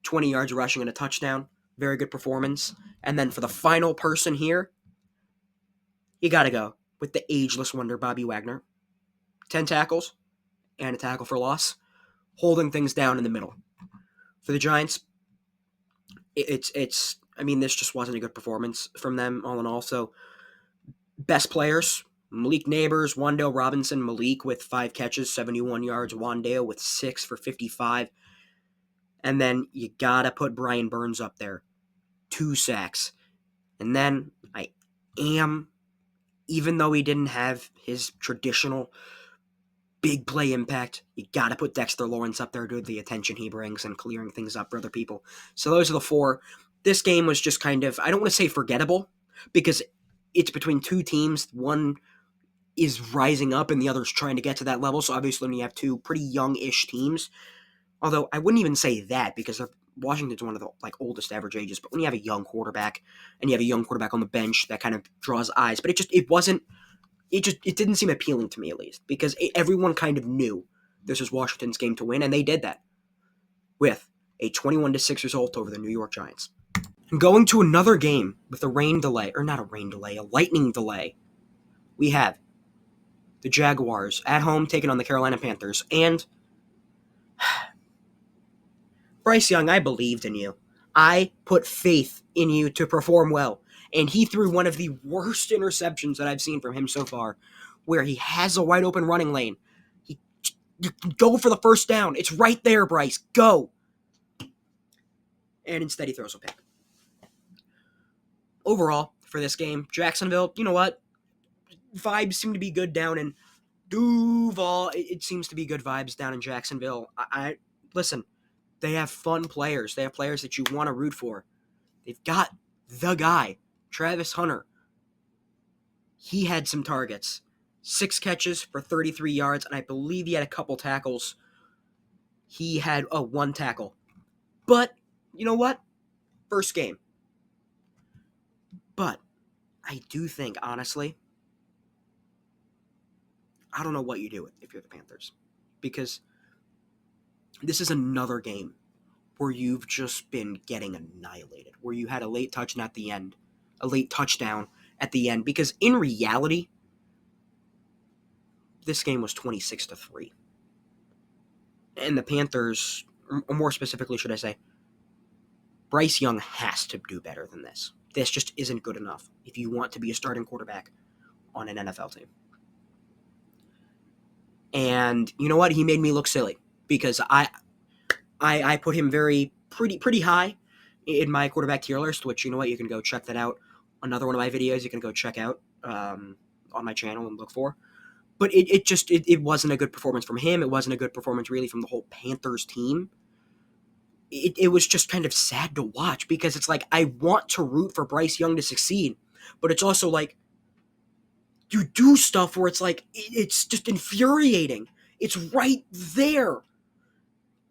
Speaker 1: 20 yards rushing and a touchdown. Very good performance. And then for the final person here, you got to go with the ageless wonder, Bobby Wagner. 10 tackles and a tackle for loss, holding things down in the middle. For the Giants, I mean, this just wasn't a good performance from them, all in all. So, best players, Malik Nabers, Wan'Dale Robinson, Malik with 5 catches, 71 yards, Wan'Dale with 6 for 55. And then you gotta put Brian Burns up there. 2 sacks. And then even though he didn't have his traditional big play impact, you gotta put Dexter Lawrence up there due to the attention he brings and clearing things up for other people. So those are the 4. This game was just kind of, I don't want to say forgettable, because it's between 2 teams. One is rising up and the other's trying to get to that level. So obviously when you have 2 pretty young-ish teams, although I wouldn't even say that because Washington's one of the oldest average ages, but when you have a young quarterback and you have a young quarterback on the bench, that kind of draws eyes. But it didn't seem appealing to me, at least, because everyone kind of knew this was Washington's game to win, and they did that with a 21-6 result over the New York Giants. Going to another game with a lightning delay, we have the Jaguars at home taking on the Carolina Panthers. And Bryce Young, I believed in you. I put faith in you to perform well. And he threw one of the worst interceptions that I've seen from him so far, where he has a wide open running lane. He You go for the first down. It's right there, Bryce. Go. And instead he throws a pick. Overall, for this game, Jacksonville, you know what? Vibes seem to be good down in Duval. It seems to be good vibes down in Jacksonville. I listen, they have fun players. They have players that you want to root for. They've got the guy, Travis Hunter. He had some targets. 6 catches for 33 yards, and I believe he had a couple tackles. He had 1 tackle. But, you know what? First game. But I do think, honestly, I don't know what you do if you're the Panthers. Because this is another game where you've just been getting annihilated, where you had a late touchdown at the end, because in reality, this game was 26-3. And the Panthers, or more specifically, should I say, Bryce Young has to do better than this. This just isn't good enough if you want to be a starting quarterback on an NFL team. And you know what? He made me look silly because I put him pretty high in my quarterback tier list, which, you know what, you can go check that out. Another one of my videos you can go check out on my channel and look for. But it wasn't a good performance from him. It wasn't a good performance really from the whole Panthers team. It was just kind of sad to watch because it's like I want to root for Bryce Young to succeed, but it's also like you do stuff where it's like it's just infuriating. It's right there.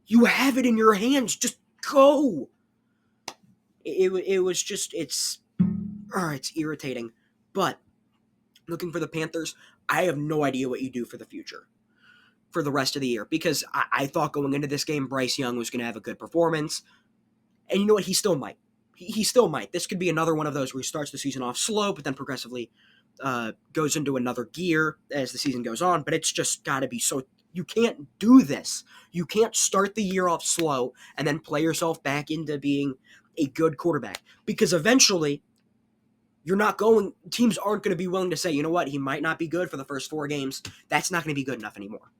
Speaker 1: You have it in your hands. Just go. It was just it's irritating. But looking for the Panthers, I have no idea what you do for the future, for the rest of the year, because I thought going into this game Bryce Young was going to have a good performance, and you know what? He still might. He still might. This could be another one of those where he starts the season off slow, but then progressively goes into another gear as the season goes on. But it's just got to be so. You can't do this. You can't start the year off slow and then play yourself back into being a good quarterback, because eventually teams aren't going to be willing to say, you know what, he might not be good for the first 4 games. That's not going to be good enough anymore.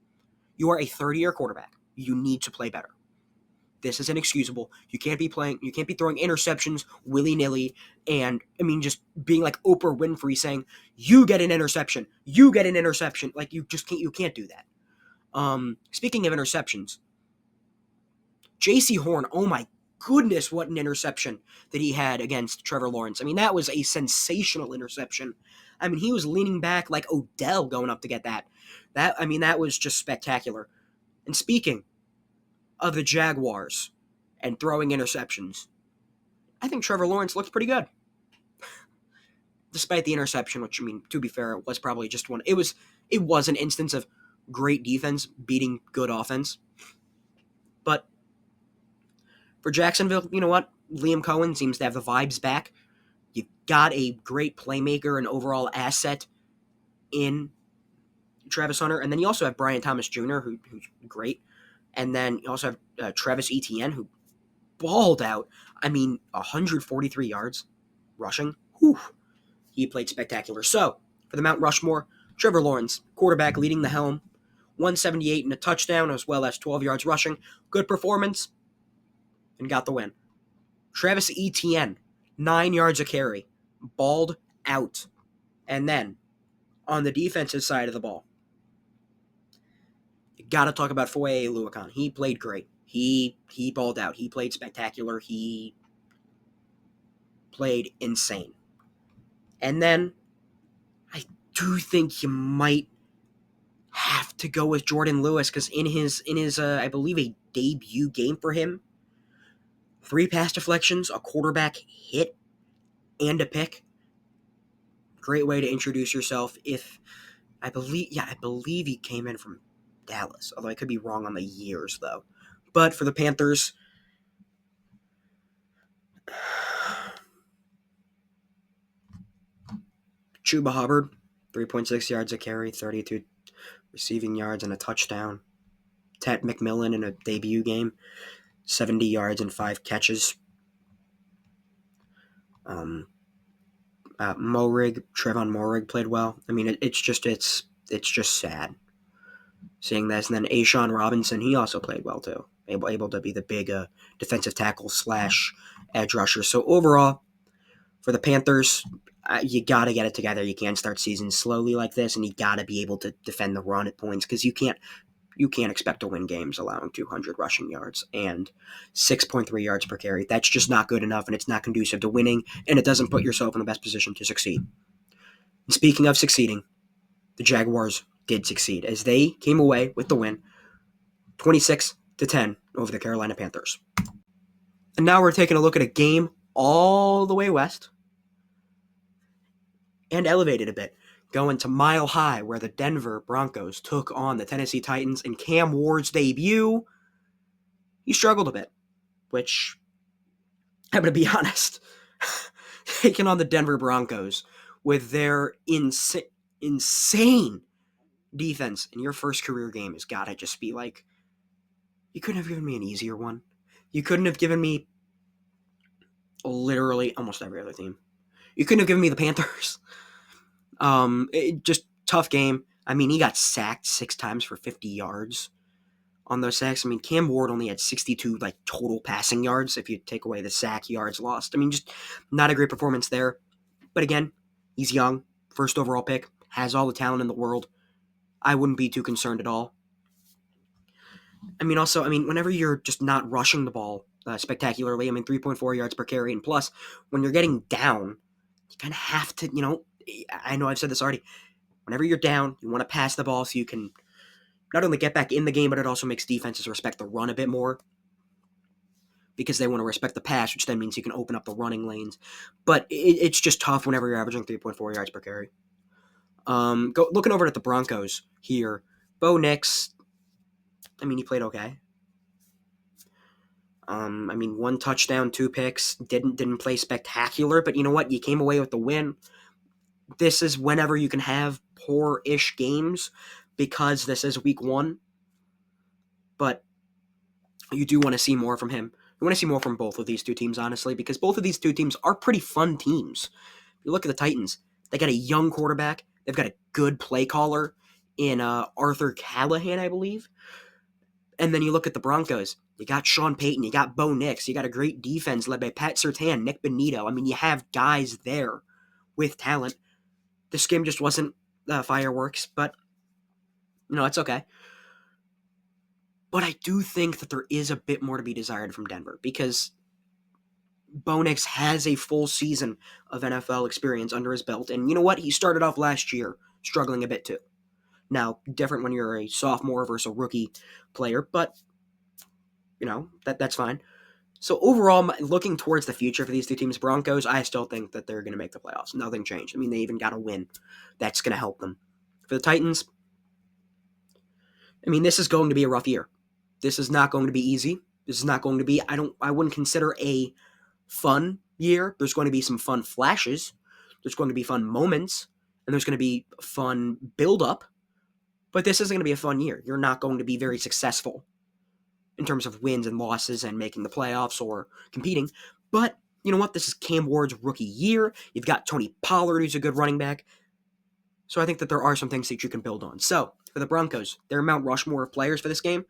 Speaker 1: You are a 30-year quarterback. You need to play better. This is inexcusable. You can't be throwing interceptions willy-nilly and, just being like Oprah Winfrey saying, you get an interception. Like, you can't do that. Speaking of interceptions, J.C. Horn, oh my goodness, what an interception that he had against Trevor Lawrence. That was a sensational interception. He was leaning back like Odell going up to get that. That was just spectacular. And speaking of the Jaguars and throwing interceptions, I think Trevor Lawrence looked pretty good. Despite the interception, which, to be fair, it was probably just one. It was an instance of great defense beating good offense. But for Jacksonville, you know what? Liam Cohen seems to have the vibes back. You've got a great playmaker and overall asset in Travis Hunter. And then you also have Brian Thomas Jr., who's great. And then you also have Travis Etienne, who balled out. 143 yards rushing. Whew. He played spectacular. So, for the Mount Rushmore, Trevor Lawrence, quarterback leading the helm, 178 and a touchdown, as well as 12 yards rushing. Good performance, and got the win. Travis Etienne, 9 yards a carry, balled out. And then, on the defensive side of the ball, you got to talk about Foye Oluokun. He played great. He balled out. He played spectacular. He played insane. And then, I do think you might have to go with Jordan Lewis, because in his I believe a debut game for him, 3 pass deflections, a quarterback hit, and a pick. Great way to introduce yourself. I believe he came in from Dallas, although I could be wrong on the years though. But for the Panthers, Chuba Hubbard, 3.6 yards a carry, 32 receiving yards and a touchdown. Ted McMillan in a debut game, 70 yards and 5 catches. Trevon Moehrig played well. It's just sad. seeing this. And then Ashawn Robinson, he also played well too, able to be the big defensive tackle slash edge rusher. So overall, for the Panthers, you got to get it together. You can't start seasons slowly like this, and you got to be able to defend the run at points because you can't expect to win games allowing 200 rushing yards and 6.3 yards per carry. That's just not good enough, and it's not conducive to winning, and it doesn't put yourself in the best position to succeed. And speaking of succeeding, the Jaguars did succeed as they came away with the win, 26-10 over the Carolina Panthers. And now we're taking a look at a game all the way west and elevated a bit, going to Mile High, where the Denver Broncos took on the Tennessee Titans in Cam Ward's debut. He struggled a bit, which, I'm going to be honest, taking on the Denver Broncos with their insane defense in your first career game has got to just be like, you couldn't have given me an easier one. You couldn't have given me literally almost every other team. You couldn't have given me the Panthers. Just tough game. I mean, he got sacked 6 times for 50 yards on those sacks. I mean, Cam Ward only had 62 total passing yards if you take away the sack yards lost. I mean, just not a great performance there. But again, he's young, first overall pick, has all the talent in the world. I wouldn't be too concerned at all. I mean, also, whenever you're just not rushing the ball spectacularly, 3.4 yards per carry, and plus, when you're getting down, you kind of have to, I know I've said this already, whenever you're down, you want to pass the ball so you can not only get back in the game, but it also makes defenses respect the run a bit more because they want to respect the pass, which then means you can open up the running lanes. But it's just tough whenever you're averaging 3.4 yards per carry. Looking over at the Broncos here, Bo Nix, he played okay. 1 touchdown, 2 picks, didn't play spectacular, but you know what? You came away with the win. This is whenever you can have poor-ish games because this is week 1. But you do want to see more from him. You want to see more from both of these two teams, honestly, because both of these two teams are pretty fun teams. If you look at the Titans, they got a young quarterback. They've got a good play caller in Arthur Callahan, I believe. And then you look at the Broncos. You got Sean Payton. You got Bo Nix. You got a great defense led by Pat Surtain, Nick Bonito. You have guys there with talent. This game just wasn't fireworks, but, it's okay. But I do think that there is a bit more to be desired from Denver because Bo Nix has a full season of NFL experience under his belt. And you know what? He started off last year struggling a bit too. Now, different when you're a sophomore versus a rookie player, but, that's fine. So overall, looking towards the future for these two teams, Broncos, I still think that they're going to make the playoffs. Nothing changed. They even got a win. That's going to help them. For the Titans, this is going to be a rough year. This is not going to be easy. This is not going to be, I wouldn't consider a fun year. There's going to be some fun flashes. There's going to be fun moments. And there's going to be fun build-up. But this isn't going to be a fun year. You're not going to be very successful in terms of wins and losses and making the playoffs or competing. But you know what? This is Cam Ward's rookie year. You've got Tony Pollard, who's a good running back. So I think that there are some things that you can build on. So for the Broncos, their Mount Rushmore of players for this game,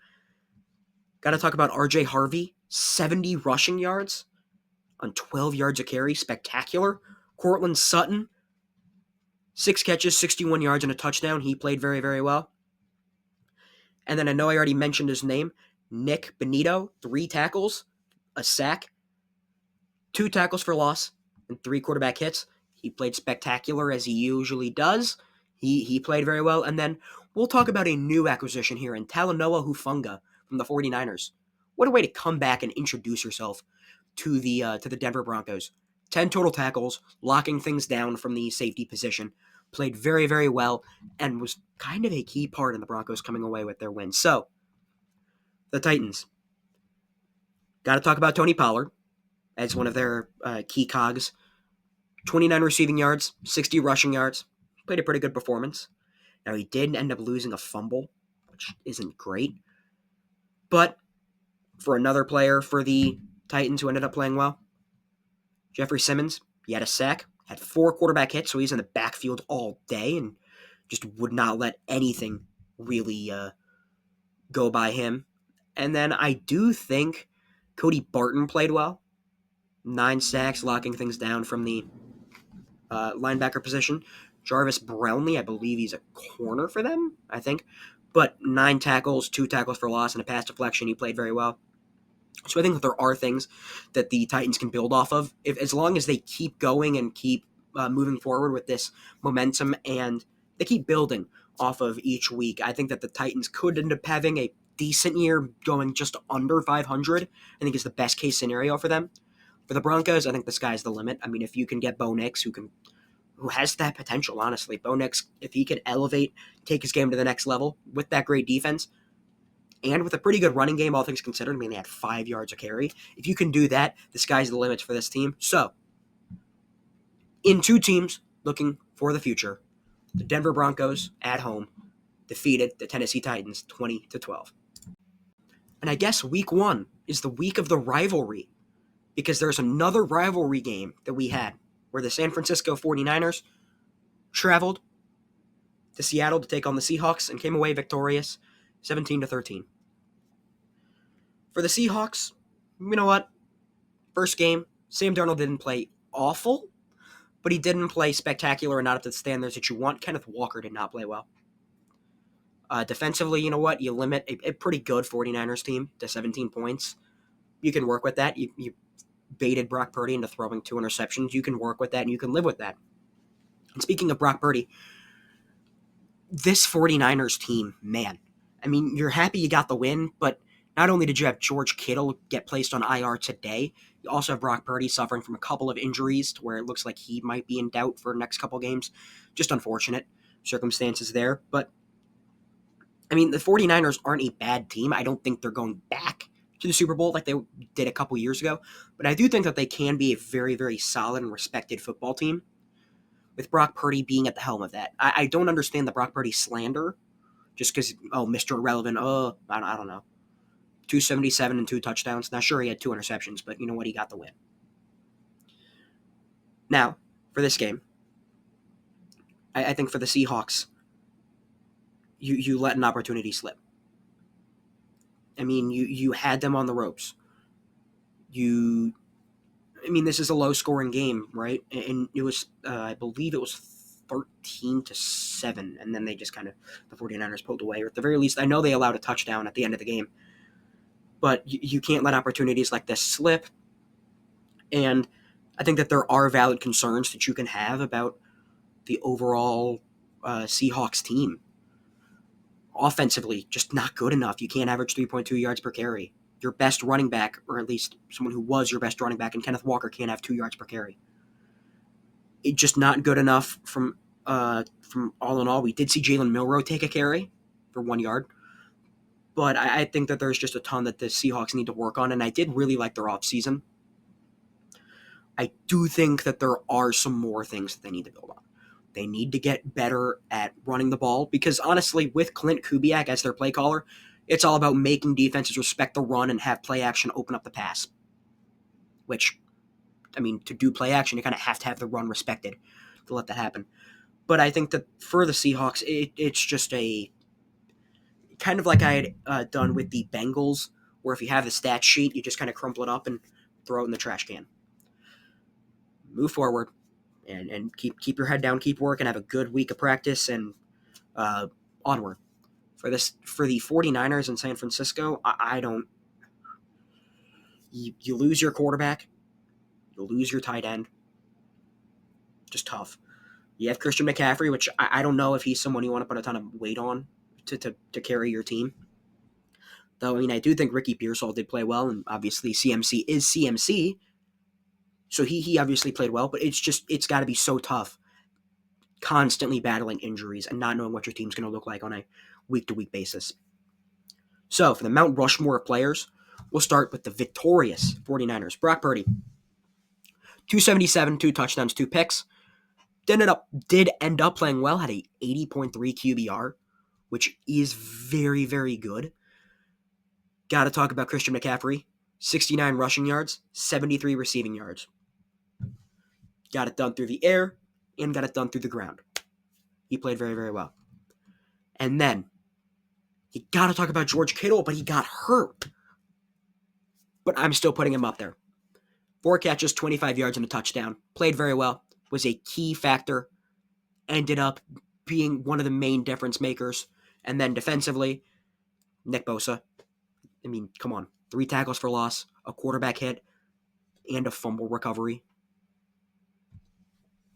Speaker 1: got to talk about R.J. Harvey, 70 rushing yards on 12 yards a carry. Spectacular. Courtland Sutton, 6 catches, 61 yards, and a touchdown. He played very, very well. And then I know I already mentioned his name, Nick Bonito, 3 tackles, a sack, 2 tackles for loss, and 3 quarterback hits. He played spectacular as he usually does. He played very well. And then we'll talk about a new acquisition here in Talanoa Hufanga from the 49ers. What a way to come back and introduce yourself to the Denver Broncos. 10 total tackles, locking things down from the safety position. Played very, very well, and was kind of a key part in the Broncos coming away with their win. So, the Titans. Got to talk about Tony Pollard as one of their key cogs. 29 receiving yards, 60 rushing yards. Played a pretty good performance. Now, he did end up losing a fumble, which isn't great. But for another player for the Titans who ended up playing well, Jeffrey Simmons, he had a sack, had 4 quarterback hits, so he's in the backfield all day and just would not let anything really go by him. And then I do think Cody Barton played well. 9 sacks, locking things down from the linebacker position. Jarvis Brownlee, I believe he's a corner for them, I think. But 9 tackles, 2 tackles for loss, and a pass deflection. He played very well. So I think that there are things that the Titans can build off of, if as long as they keep going and keep moving forward with this momentum and they keep building off of each week. I think that the Titans could end up having a decent year, going just under 500. I think is the best case scenario for them. For the Broncos, I think the sky's the limit. I mean, if you can get Bo Nix, who has that potential, honestly, Bo Nix, if he can elevate, take his game to the next level with that great defense, and with a pretty good running game, all things considered. I mean, they had 5 yards a carry. If you can do that, the sky's the limit for this team. So, in 2 teams looking for the future, the Denver Broncos at home defeated the Tennessee Titans 20-12. And I guess week 1 is the week of the rivalry, because there's another rivalry game that we had where the San Francisco 49ers traveled to Seattle to take on the Seahawks and came away victorious 17-13. For the Seahawks, you know what? First game, Sam Darnold didn't play awful, but he didn't play spectacular and not up to the standards that you want. Kenneth Walker did not play well. Defensively, you know what? You limit a pretty good 49ers team to 17 points. You can work with that. You baited Brock Purdy into throwing 2 interceptions. You can work with that, and you can live with that. And speaking of Brock Purdy, this 49ers team, man, I mean, you're happy you got the win, but not only did you have George Kittle get placed on IR today, you also have Brock Purdy suffering from a couple of injuries to where it looks like he might be in doubt for the next couple games. Just unfortunate circumstances there. But, I mean, the 49ers aren't a bad team. I don't think they're going back to the Super Bowl like they did a couple years ago. But I do think that they can be a very, very solid and respected football team, with Brock Purdy being at the helm of that. I don't understand the Brock Purdy slander just because, Mr. Irrelevant, I don't know. 277 and 2 touchdowns. Now, sure, he had 2 interceptions, but you know what? He got the win. Now, for this game, I think for the Seahawks, you let an opportunity slip. I mean, you had them on the ropes. This is a low-scoring game, right? And it was, I believe it was 13-7, and then they just kind of, the 49ers pulled away. Or at the very least, I know they allowed a touchdown at the end of the game. But you can't let opportunities like this slip. And I think that there are valid concerns that you can have about the overall Seahawks team. Offensively, just not good enough. You can't average 3.2 yards per carry. Your best running back, or at least someone who was your best running back, and Kenneth Walker can't have 2 yards per carry. It's just not good enough from all in all. We did see Jalen Milroe take a carry for 1 yard. But I think that there's just a ton that the Seahawks need to work on, and I did really like their offseason. I do think that there are some more things that they need to build on. They need to get better at running the ball, because honestly, with Clint Kubiak as their play caller, it's all about making defenses respect the run and have play action open up the pass. Which, I mean, to do play action, you kind of have to have the run respected to let that happen. But I think that for the Seahawks, it's just a kind of like I had done with the Bengals, where if you have the stat sheet, you just kind of crumple it up and throw it in the trash can. Move forward and keep your head down, keep working, have a good week of practice, and onward. For the 49ers in San Francisco, I don't. You lose your quarterback, you lose your tight end. Just tough. You have Christian McCaffrey, which I don't know if he's someone you want to put a ton of weight on to carry your team. Though, I mean, I do think Ricky Pearsall did play well, and obviously CMC is CMC, so he obviously played well, but it's got to be so tough constantly battling injuries and not knowing what your team's going to look like on a week-to-week basis. So, for the Mount Rushmore of players, we'll start with the victorious 49ers. Brock Purdy, 277, 2 touchdowns, 2 picks. Did end up playing well, had a 80.3 QBR, which is very, very good. Got to talk about Christian McCaffrey, 69 rushing yards, 73 receiving yards. Got it done through the air and got it done through the ground. He played very, very well. And then You got to talk about George Kittle, but he got hurt. But I'm still putting him up there. 4 catches, 25 yards, and a touchdown. Played very well. Was a key factor. Ended up being one of the main difference makers. And then defensively, Nick Bosa. I mean, come on. 3 tackles for loss, a quarterback hit, and a fumble recovery.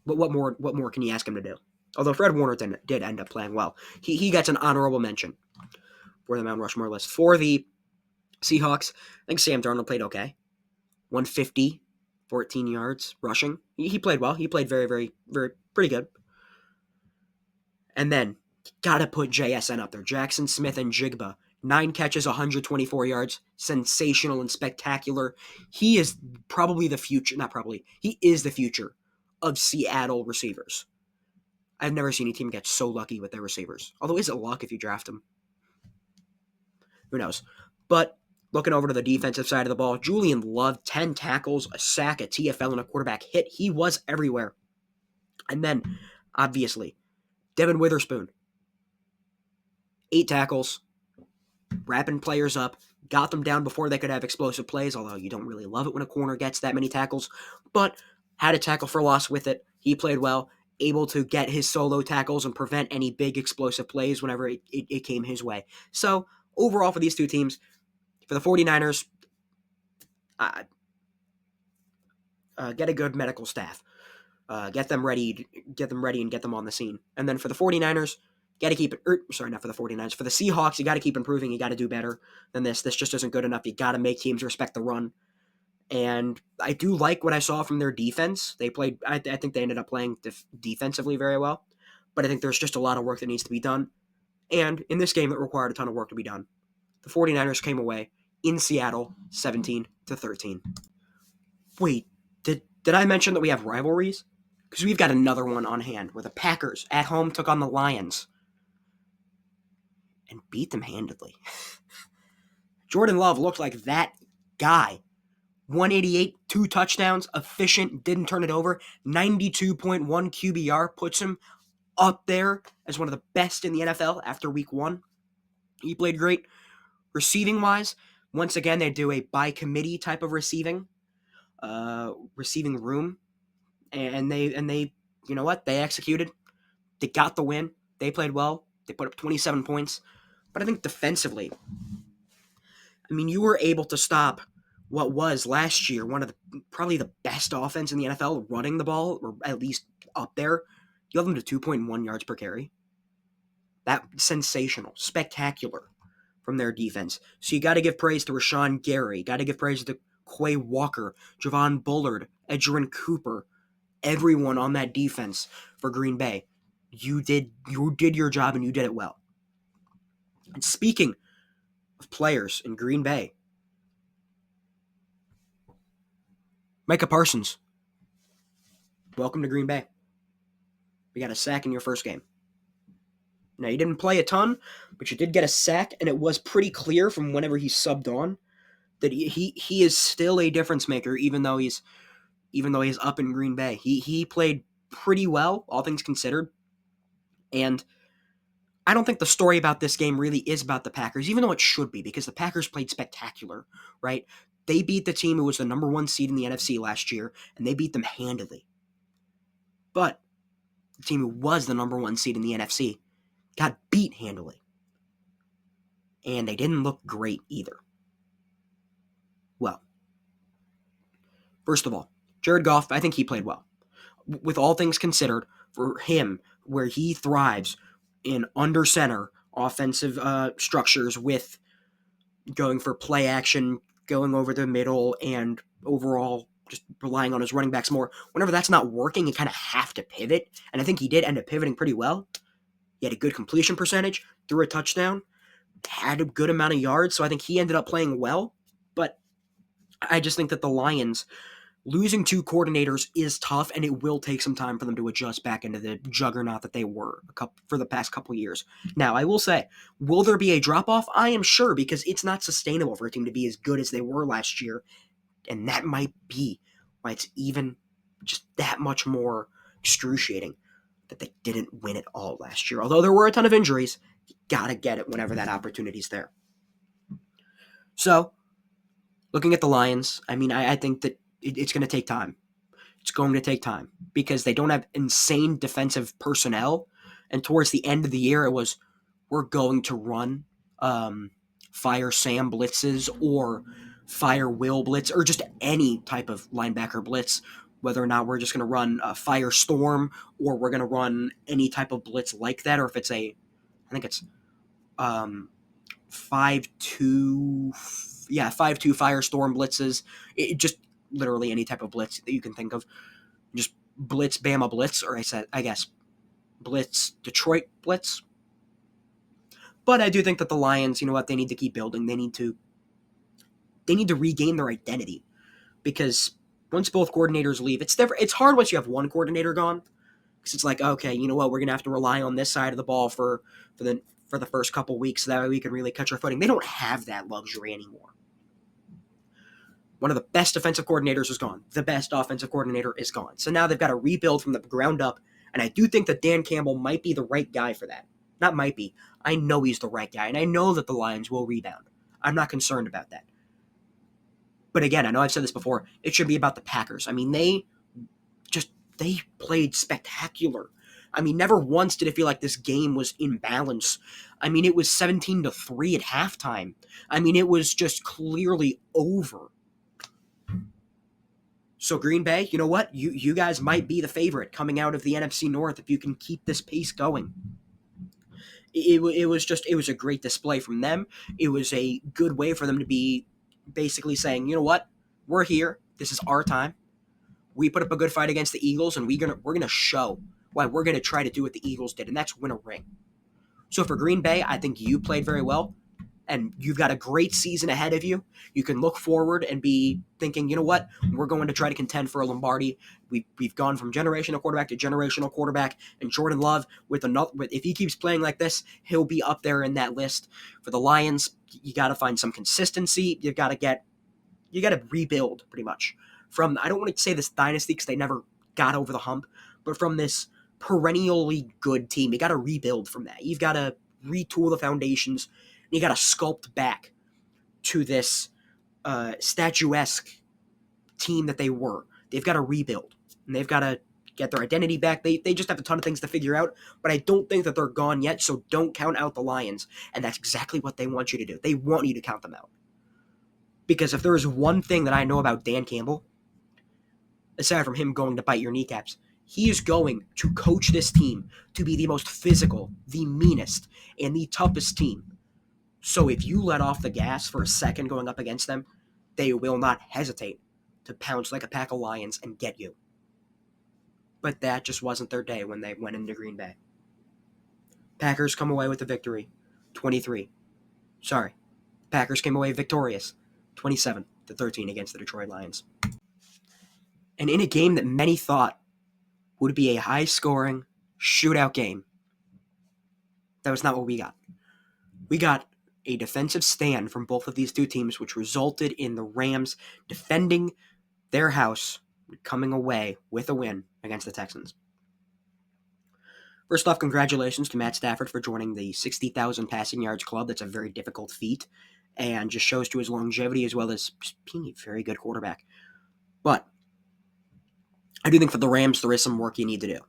Speaker 1: But what more can you ask him to do? Although Fred Warner did end up playing well. He gets an honorable mention for the Mount Rushmore list. For the Seahawks, I think Sam Darnold played okay. 150, 14 yards rushing. He played well. He played very, very, very pretty good. And then, gotta put JSN up there. Jackson Smith-Njigba. 9 catches, 124 yards. Sensational and spectacular. He is probably the future. Not probably. He is the future of Seattle receivers. I've never seen a team get so lucky with their receivers. Although, is it luck if you draft them? Who knows? But looking over to the defensive side of the ball, Julian Love, 10 tackles, a sack, a TFL, and a quarterback hit. He was everywhere. And then, obviously, Devin Witherspoon, 8 tackles, wrapping players up, got them down before they could have explosive plays, although you don't really love it when a corner gets that many tackles, but had a tackle for loss with it. He played well, able to get his solo tackles and prevent any big explosive plays whenever it came his way. So, overall for these two teams, for the 49ers, get a good medical staff. Get them ready and get them on the scene. And then for the 49ers, got to keep it, not for the 49ers, for the Seahawks, you got to keep improving. You got to do better than this. This just isn't good enough. You got to make teams respect the run. And I do like what I saw from their defense. They played, I think they ended up playing defensively very well. But I think there's just a lot of work that needs to be done. And in this game, it required a ton of work to be done. The 49ers came away in Seattle 17-13. Wait, did I mention that we have rivalries? Because we've got another one on hand where the Packers at home took on the Lions and beat them handedly. Jordan Love looked like that guy. 188, 2 touchdowns, efficient, didn't turn it over. 92.1 QBR puts him up there as one of the best in the NFL after week 1. He played great. Receiving-wise, once again, they do a by-committee type of receiving room. And they, you know what? They executed. They got the win. They played well. They put up 27 points. But I think defensively, I mean, you were able to stop what was last year one of probably the best offense in the NFL running the ball, or at least up there. You have them to 2.1 yards per carry. That's sensational, spectacular from their defense. So you got to give praise to Rashawn Gary. Got to give praise to Quay Walker, Javon Bullard, Edgerrin Cooper, everyone on that defense for Green Bay. You did your job and you did it well. And speaking of players in Green Bay, Micah Parsons, welcome to Green Bay. We got a sack in your first game. Now, you didn't play a ton, but you did get a sack, and it was pretty clear from whenever he subbed on that he is still a difference maker, even though he's up in Green Bay. He played pretty well, all things considered. And I don't think the story about this game really is about the Packers, even though it should be, because the Packers played spectacular, right? They beat the team who was the number 1 seed in the NFC last year, and they beat them handily. But the team who was the number 1 seed in the NFC got beat handily. And they didn't look great either. Well, first of all, Jared Goff, I think he played well. With all things considered, for him, where he thrives in under center offensive structures with going for play action, going over the middle, and overall just relying on his running backs more. Whenever that's not working, you kind of have to pivot. And I think he did end up pivoting pretty well. He had a good completion percentage, threw a touchdown, had a good amount of yards, so I think he ended up playing well. But I just think that the Lions, losing 2 coordinators is tough, and it will take some time for them to adjust back into the juggernaut that they were for the past couple years. Now, I will say, will there be a drop-off? I am sure, because it's not sustainable for a team to be as good as they were last year, and that might be why it's even just that much more excruciating that they didn't win it all last year. Although there were a ton of injuries, Gotta get it whenever that opportunity's there. So, looking at the Lions, I mean, I think that it's going to take time. It's going to take time because they don't have insane defensive personnel. And towards the end of the year, it was, we're going to run fire Sam blitzes or fire Will blitz or just any type of linebacker blitz, whether or not we're just going to run a fire storm or we're going to run any type of blitz like that, or if it's I think it's 5-2, 5-2 firestorm blitzes. It just literally any type of blitz that you can think of. Just blitz Bama blitz, or I guess blitz Detroit blitz. But I do think that the Lions, you know what, they need to keep building. They need to regain their identity because once both coordinators leave, it's hard once you have one coordinator gone because it's like, okay, you know what, we're gonna have to rely on this side of the ball for the first couple weeks so that way we can really catch our footing. They don't have that luxury anymore. One of the best defensive coordinators is gone. The best offensive coordinator is gone. So now they've got to rebuild from the ground up, and I do think that Dan Campbell might be the right guy for that. Not might be. I know he's the right guy, and I know that the Lions will rebound. I'm not concerned about that. But again, I know I've said this before, it should be about the Packers. I mean, they played spectacular. I mean, never once did it feel like this game was in balance. I mean, it was 17-3 at halftime. I mean, it was just clearly over. So Green Bay, you know what? You guys might be the favorite coming out of the NFC North if you can keep this pace going. It was a great display from them. It was a good way for them to be basically saying, you know what? We're here. This is our time. We put up a good fight against the Eagles, and we're gonna show why we're gonna try to do what the Eagles did, and that's win a ring. So for Green Bay, I think you played very well, and you've got a great season ahead of you. You can look forward and be thinking, you know what, we're going to try to contend for a Lombardi. We've gone from generational quarterback to generational quarterback, and Jordan Love, if he keeps playing like this, he'll be up there in that list. For the Lions, you got to find some consistency. You got to rebuild pretty much. From, I don't want to say this dynasty because they never got over the hump, but from this perennially good team, you got to rebuild from that. You've got to retool the foundations. You got to sculpt back to this statuesque team that they were. They've got to rebuild, and they've got to get their identity back. They just have a ton of things to figure out, but I don't think that they're gone yet, so don't count out the Lions, and that's exactly what they want you to do. They want you to count them out. Because if there is one thing that I know about Dan Campbell, aside from him going to bite your kneecaps, he is going to coach this team to be the most physical, the meanest, and the toughest team. So if you let off the gas for a second going up against them, they will not hesitate to pounce like a pack of lions and get you. But that just wasn't their day when they went into Green Bay. Packers come away with the victory, 23. Sorry, Packers came away victorious, 27-13 against the Detroit Lions. And in a game that many thought would be a high-scoring shootout game, that was not what we got. We got a defensive stand from both of these two teams, which resulted in the Rams defending their house, coming away with a win against the Texans. First off, congratulations to Matt Stafford for joining the 60,000 passing yards club. That's a very difficult feat and just shows to his longevity as well as being a very good quarterback. But I do think for the Rams, there is some work you need to do.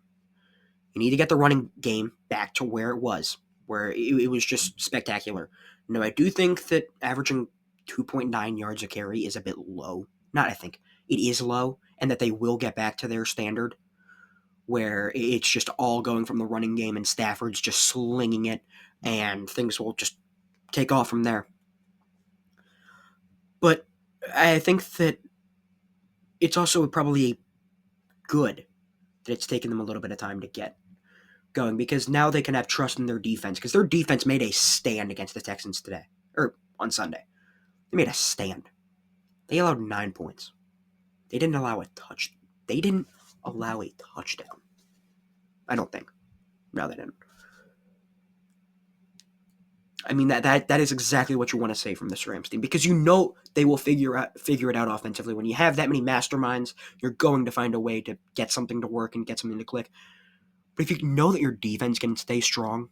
Speaker 1: You need to get the running game back to where it was, where it was just spectacular. Now, I do think that averaging 2.9 yards a carry is a bit low. Not I think. It is low, and that they will get back to their standard, where it's just all going from the running game and Stafford's just slinging it, and things will just take off from there. But I think that it's also probably good that it's taken them a little bit of time to get going, because now they can have trust in their defense, because their defense made a stand against the Texans today, or on Sunday. They made a stand. They allowed 9 points. They didn't allow a touchdown. I don't think. No, they didn't. I mean, that is exactly what you want to say from this Rams team, because you know they will figure it out offensively. When you have that many masterminds, you're going to find a way to get something to work and get something to click. But if you know that your defense can stay strong,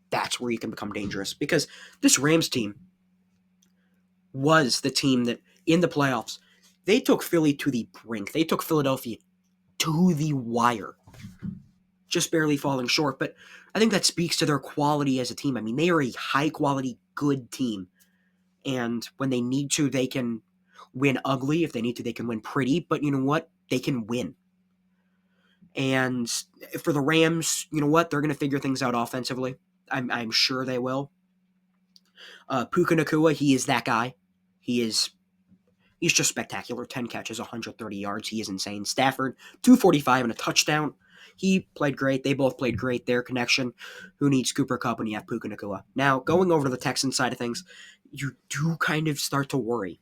Speaker 1: that's where you can become dangerous. Because this Rams team was the team that, in the playoffs, they took Philly to the brink. They took Philadelphia to the wire, just barely falling short. But I think that speaks to their quality as a team. I mean, they are a high-quality, good team. And when they need to, they can win ugly. If they need to, they can win pretty. But you know what? They can win. And for the Rams, you know what? They're going to figure things out offensively. I'm sure they will. Puka Nacua, he is that guy. He's just spectacular. 10 catches, 130 yards. He is insane. Stafford, 245 and a touchdown. He played great. They both played great. Their connection. Who needs Cooper Kupp when you have Puka Nacua? Now, going over to the Texans side of things, you do kind of start to worry.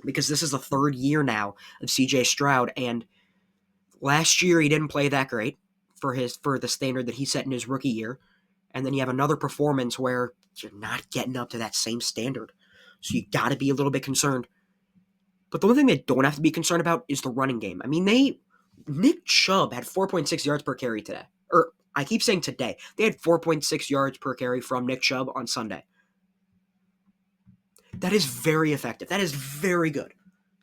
Speaker 1: Because this is the third year now of CJ Stroud, and last year he didn't play that great for the standard that he set in his rookie year. And then you have another performance where you're not getting up to that same standard. So you got to be a little bit concerned. But the one thing they don't have to be concerned about is the running game. I mean, Nick Chubb had 4.6 yards per carry today. Or I keep saying today. They had 4.6 yards per carry from Nick Chubb on Sunday. That is very effective. That is very good.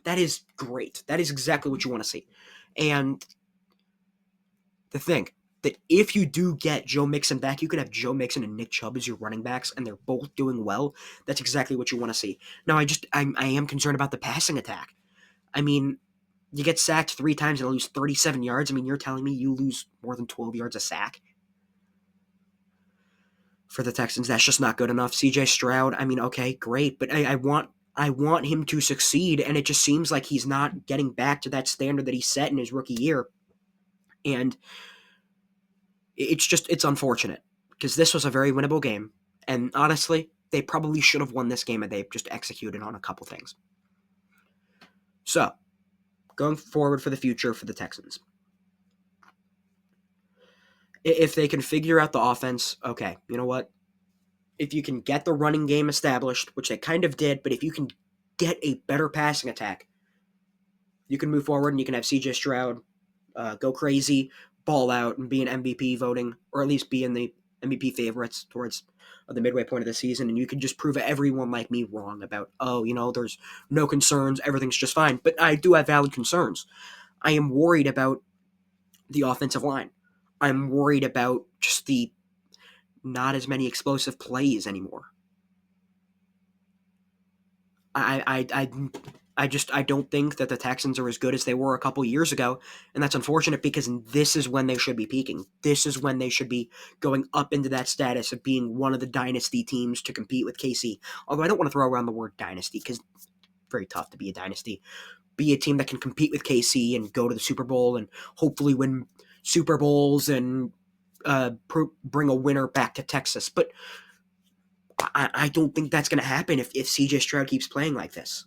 Speaker 1: That is great. That is exactly what you want to see. And the thing, that if you do get Joe Mixon back, you could have Joe Mixon and Nick Chubb as your running backs, and they're both doing well. That's exactly what you want to see. Now, I am concerned about the passing attack. I mean, you get sacked 3 times and lose 37 yards. I mean, you're telling me you lose more than 12 yards a sack? For the Texans, that's just not good enough. CJ Stroud, I mean, okay, great, but I want him to succeed, and it just seems like he's not getting back to that standard that he set in his rookie year. And it's unfortunate, because this was a very winnable game, and honestly, they probably should have won this game if they just executed on a couple things. So, going forward for the future for the Texans, if they can figure out the offense, okay, you know what? If you can get the running game established, which they kind of did, but if you can get a better passing attack, you can move forward and you can have CJ Stroud go crazy, ball out, and be in MVP voting, or at least be in the MVP favorites towards the midway point of the season, and you can just prove everyone like me wrong about, there's no concerns, everything's just fine. But I do have valid concerns. I am worried about the offensive line. I'm worried about just the not as many explosive plays anymore. I don't think that the Texans are as good as they were a couple years ago, and that's unfortunate, because this is when they should be peaking. This is when they should be going up into that status of being one of the dynasty teams to compete with KC. Although I don't want to throw around the word dynasty, because it's very tough to be a dynasty. Be a team that can compete with KC and go to the Super Bowl and hopefully win Super Bowls and bring a winner back to Texas. But I don't think that's going to happen if CJ Stroud keeps playing like this.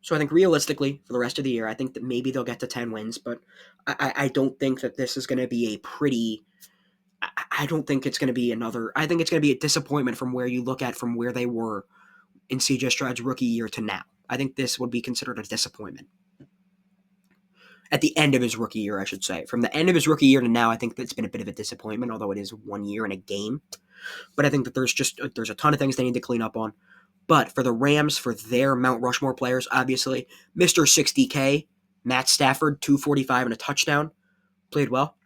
Speaker 1: So I think realistically, for the rest of the year, I think that maybe they'll get to 10 wins, but I don't think that this is going to be a pretty... I don't think it's going to be another... I think it's going to be a disappointment from where you look at from where they were in CJ Stroud's rookie year to now. I think this would be considered a disappointment. At the end of his rookie year, I should say. From the end of his rookie year to now, I think that's been a bit of a disappointment, although it is 1 year and a game. But I think that there's a ton of things they need to clean up on. But for the Rams, for their Mount Rushmore players, obviously, Mr. 60K, Matt Stafford, 245 and a touchdown, played well.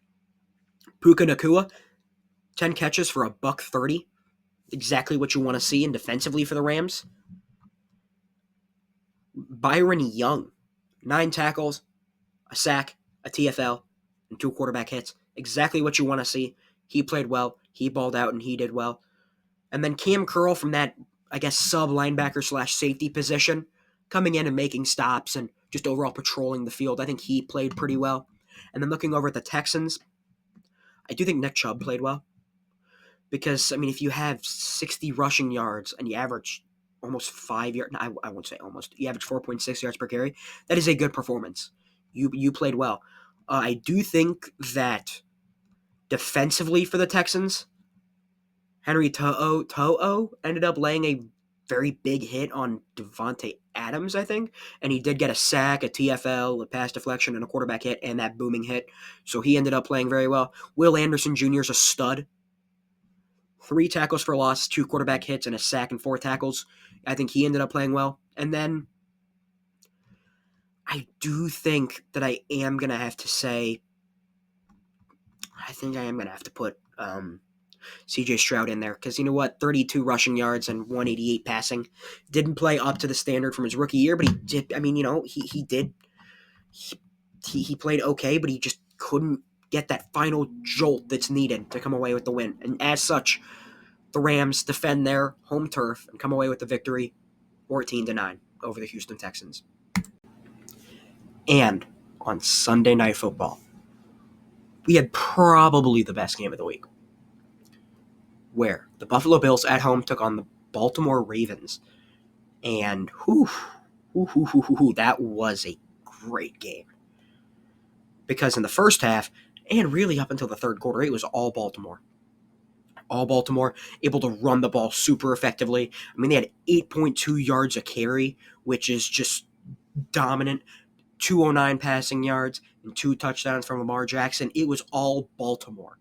Speaker 1: Puka Nacua, 10 catches for $130, exactly what you want to see. And defensively for the Rams, Byron Young, 9 tackles, a sack, a TFL, and 2 quarterback hits, exactly what you want to see. He played well, he balled out, and he did well. And then Cam Curl from that, I guess, sub-linebacker / safety position, coming in and making stops and just overall patrolling the field. I think he played pretty well. And then looking over at the Texans, I do think Nick Chubb played well. Because, I mean, if you have 60 rushing yards and you average almost 5 yards, I won't say almost, you average 4.6 yards per carry, that is a good performance. You played well. I do think that defensively for the Texans, Henry To'o ended up laying a very big hit on Devontae Adams, I think. And he did get a sack, a TFL, a pass deflection, and a quarterback hit, and that booming hit. So he ended up playing very well. Will Anderson Jr. is a stud. 3 tackles for loss, 2 quarterback hits, and a sack and 4 tackles. I think he ended up playing well. And then I do think that I am going to have to say, I think I am going to have to put CJ Stroud in there because you know what? 32 rushing yards and 188 passing. Didn't play up to the standard from his rookie year, but he did. I mean, he did. He played okay, but he just couldn't get that final jolt that's needed to come away with the win. And as such, the Rams defend their home turf and come away with the victory 14-9 over the Houston Texans. And on Sunday Night Football, we had probably the best game of the week, where the Buffalo Bills at home took on the Baltimore Ravens. And that was a great game. Because in the first half, and really up until the third quarter, it was all Baltimore. All Baltimore, able to run the ball super effectively. I mean, they had 8.2 yards a carry, which is just dominant. 209 passing yards and 2 touchdowns from Lamar Jackson. It was all Baltimore.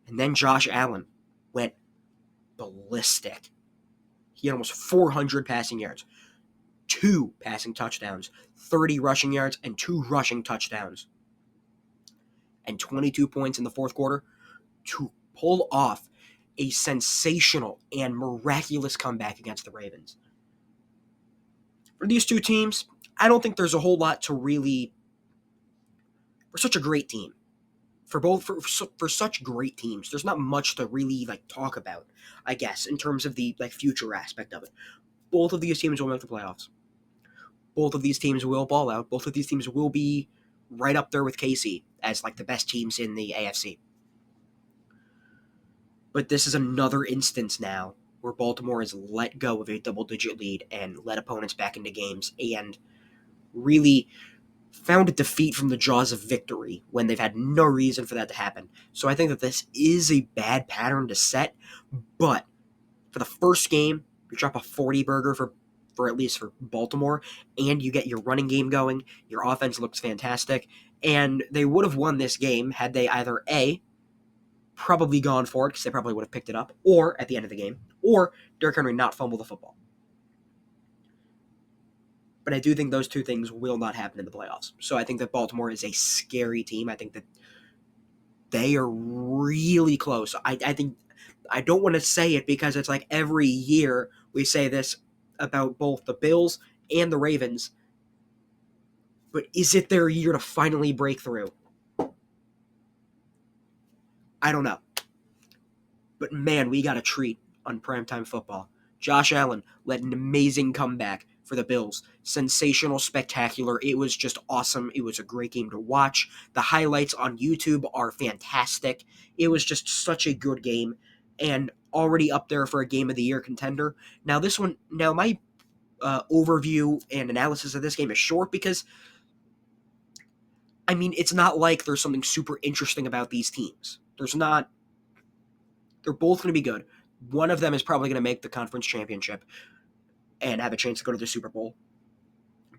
Speaker 1: And then Josh Allen went ballistic. He had almost 400 passing yards, 2 passing touchdowns, 30 rushing yards, and 2 rushing touchdowns, and 22 points in the fourth quarter to pull off a sensational and miraculous comeback against the Ravens. For these two teams, I don't think there's a whole lot to really. For such a great team, for such great teams, there's not much to really talk about, I guess, in terms of the future aspect of it. Both of these teams will make the playoffs. Both of these teams will ball out. Both of these teams will be right up there with KC as the best teams in the AFC. But this is another instance now where Baltimore has let go of a double-digit lead and let opponents back into games and really found a defeat from the jaws of victory when they've had no reason for that to happen. So I think that this is a bad pattern to set, but for the first game, you drop a 40 burger for at least for Baltimore, and you get your running game going, your offense looks fantastic, and they would have won this game had they either A, probably gone for it because they probably would have picked it up, or at the end of the game, or Derrick Henry not fumble the football. But I do think those two things will not happen in the playoffs. So I think that Baltimore is a scary team. I think that they are really close. I think I don't want to say it because it's every year we say this about both the Bills and the Ravens. But is it their year to finally break through? I don't know. But man, we got a treat on primetime football. Josh Allen led an amazing comeback for the Bills. Sensational, spectacular. It was just awesome. It was a great game to watch. The highlights on YouTube are fantastic. It was just such a good game and already up there for a game of the year contender. Now my overview and analysis of this game is short because it's not like there's something super interesting about these teams. There's not. They're both going to be good. One of them is probably going to make the conference championship and have a chance to go to the Super Bowl.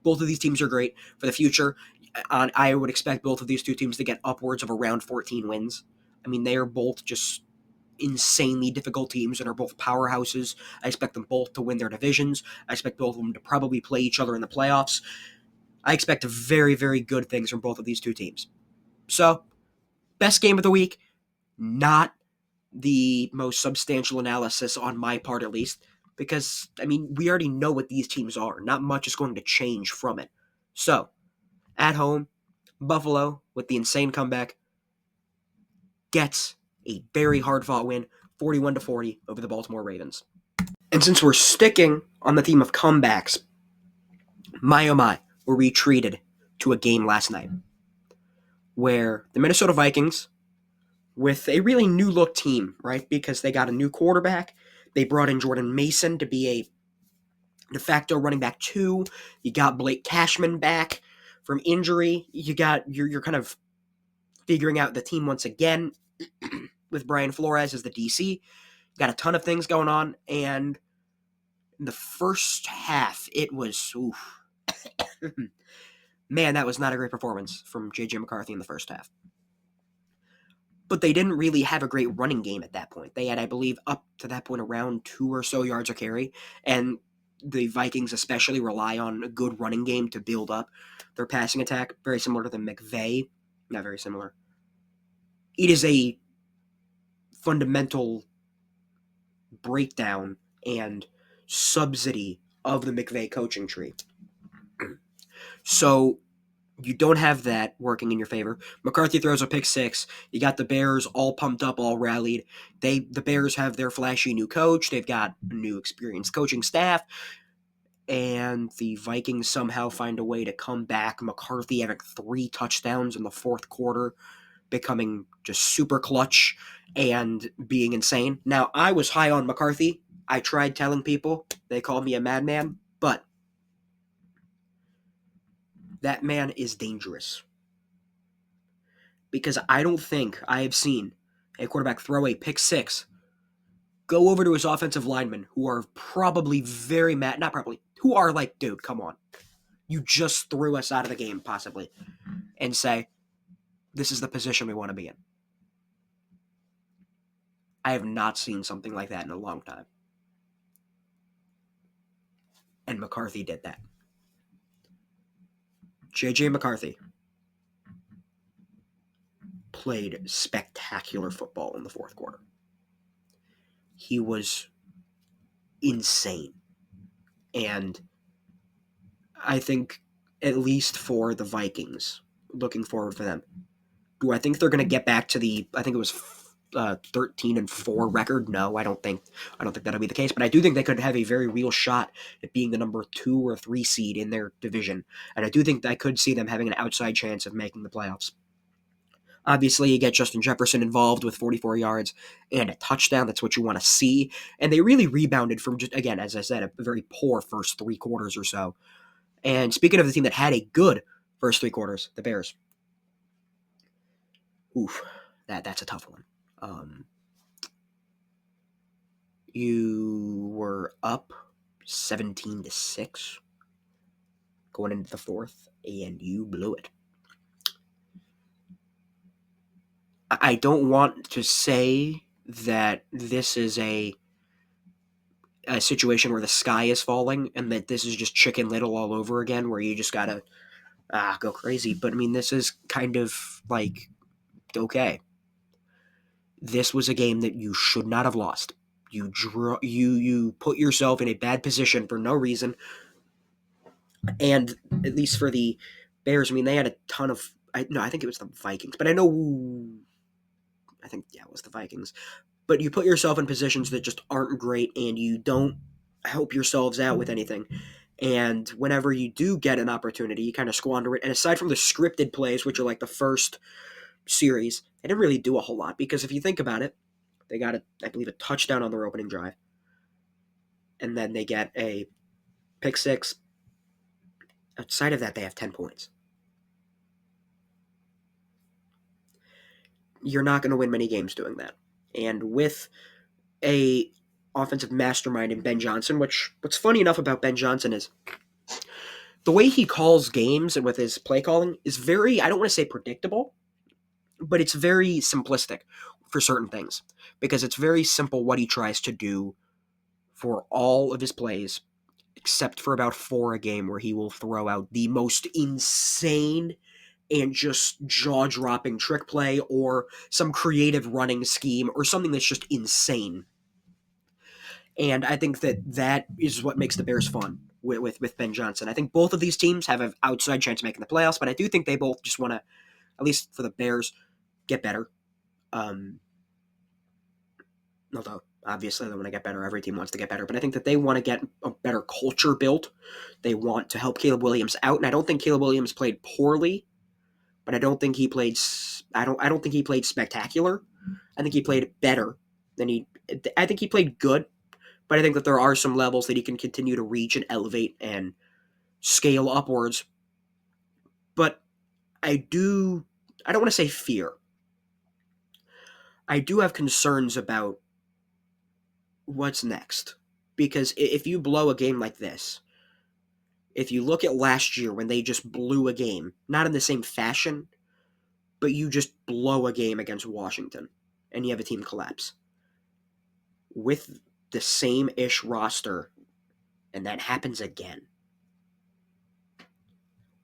Speaker 1: Both of these teams are great for the future. I would expect both of these two teams to get upwards of around 14 wins. They are both just insanely difficult teams and are both powerhouses. I expect them both to win their divisions. I expect both of them to probably play each other in the playoffs. I expect very, very good things from both of these two teams. So, best game of the week, not the most substantial analysis on my part at least, because, we already know what these teams are. Not much is going to change from it. So, at home, Buffalo, with the insane comeback, gets a very hard-fought win, 41-40 over the Baltimore Ravens. And since we're sticking on the theme of comebacks, my oh my, were we treated to a game last night where the Minnesota Vikings, with a really new-look team, right, because they got a new quarterback, they brought in Jordan Mason to be a de facto running back 2, you got Blake Cashman back from injury, you're kind of figuring out the team once again with Brian Flores as the DC, got a ton of things going on, and in the first half, it was, man, that was not a great performance from J.J. McCarthy in the first half. but they didn't really have a great running game at that point. They had, I believe, up to that point around 2 or so yards a carry, and the Vikings especially rely on a good running game to build up their passing attack, very similar to the McVay. Not very similar. It is a fundamental breakdown and subsidy of the McVay coaching tree. So you don't have that working in your favor. McCarthy throws a pick six. You got the Bears all pumped up, all rallied. The Bears have their flashy new coach. They've got a new experienced coaching staff. And the Vikings somehow find a way to come back. McCarthy having 3 touchdowns in the fourth quarter, becoming just super clutch and being insane. Now, I was high on McCarthy. I tried telling people. They called me a madman. But that man is dangerous. Because I don't think I have seen a quarterback throw a pick six, go over to his offensive linemen who are probably very mad, not probably, who are like, dude, come on. You just threw us out of the game, possibly, and say, this is the position we want to be in. I have not seen something like that in a long time. And McCarthy did that. J.J. McCarthy played spectacular football in the fourth quarter. He was insane. And I think, at least for the Vikings, looking forward for them, do I think they're going to get back to I think it was 13-4 record? No, I don't think that'll be the case. But I do think they could have a very real shot at being the number 2 or 3 seed in their division. And I do think I could see them having an outside chance of making the playoffs. Obviously, you get Justin Jefferson involved with 44 yards and a touchdown. That's what you want to see. And they really rebounded from, just again, as I said, a very poor first 3 quarters or so. And speaking of the team that had a good first 3 quarters, the Bears. Oof, that's a tough one. You were up 17-6 going into the fourth, and you blew it. I don't want to say that this is a situation where the sky is falling and that this is just Chicken Little all over again, where you just gotta go crazy. But I mean, this is kind of like, okay, this was a game that you should not have lost. You put yourself in a bad position for no reason. And at least for the Bears, I mean, they had a ton of. I think it was the Vikings, but it was the Vikings. But you put yourself in positions that just aren't great, and you don't help yourselves out with anything. And whenever you do get an opportunity, you kind of squander it. And aside from the scripted plays, which are like the first series, they didn't really do a whole lot, because if you think about it, they got, I believe, a touchdown on their opening drive. And then they get a pick six. Outside of that, they have 10 points. You're not going to win many games doing that. And with a offensive mastermind in Ben Johnson, what's funny enough about Ben Johnson is the way he calls games and with his play calling is very, I don't want to say predictable, but it's very simplistic for certain things, because it's very simple what he tries to do for all of his plays, except for about 4 a game where he will throw out the most insane and just jaw-dropping trick play or some creative running scheme or something that's just insane. And I think that is what makes the Bears fun with Ben Johnson. I think both of these teams have an outside chance of making the playoffs, but I do think they both just want to, at least for the Bears, get better. Although, obviously, they want to get better. Every team wants to get better. But I think that they want to get a better culture built. They want to help Caleb Williams out. And I don't think Caleb Williams played poorly, but I don't think he played I don't think he played spectacular. I think he played better I think he played good, but I think that there are some levels that he can continue to reach and elevate and scale upwards. But I don't want to say fear. I do have concerns about what's next. Because if you blow a game like this, if you look at last year when they just blew a game, not in the same fashion, but you just blow a game against Washington and you have a team collapse with the same-ish roster, and that happens again.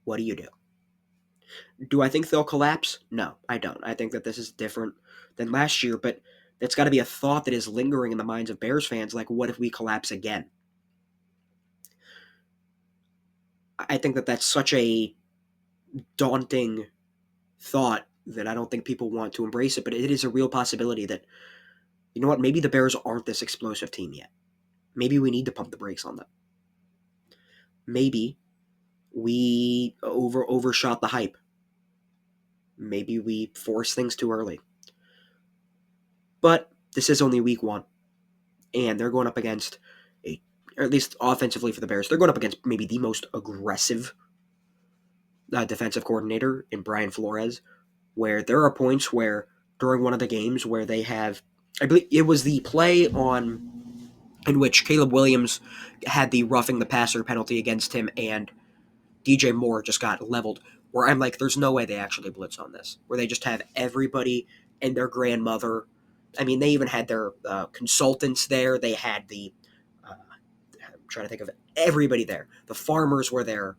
Speaker 1: What do you do? Do I think they'll collapse? No, I don't. I think that this is different than last year, but that's got to be a thought that is lingering in the minds of Bears fans. Like, what if we collapse again? I think that that's such a daunting thought that I don't think people want to embrace it, but it is a real possibility that, you know what, maybe the Bears aren't this explosive team yet. Maybe we need to pump the brakes on them. Maybe we overshot the hype. Maybe we forced things too early. But this is only week 1, and they're going up against or at least offensively for the Bears, they're going up against maybe the most aggressive defensive coordinator in Brian Flores, where there are points where during one of the games where they have, I believe it was the play in which Caleb Williams had the roughing the passer penalty against him and DJ Moore just got leveled, where I'm like, there's no way they actually blitz on this, where they just have everybody and their grandmother. I mean, they even had their consultants there. They had I'm trying to think of it, everybody there. The farmers were there.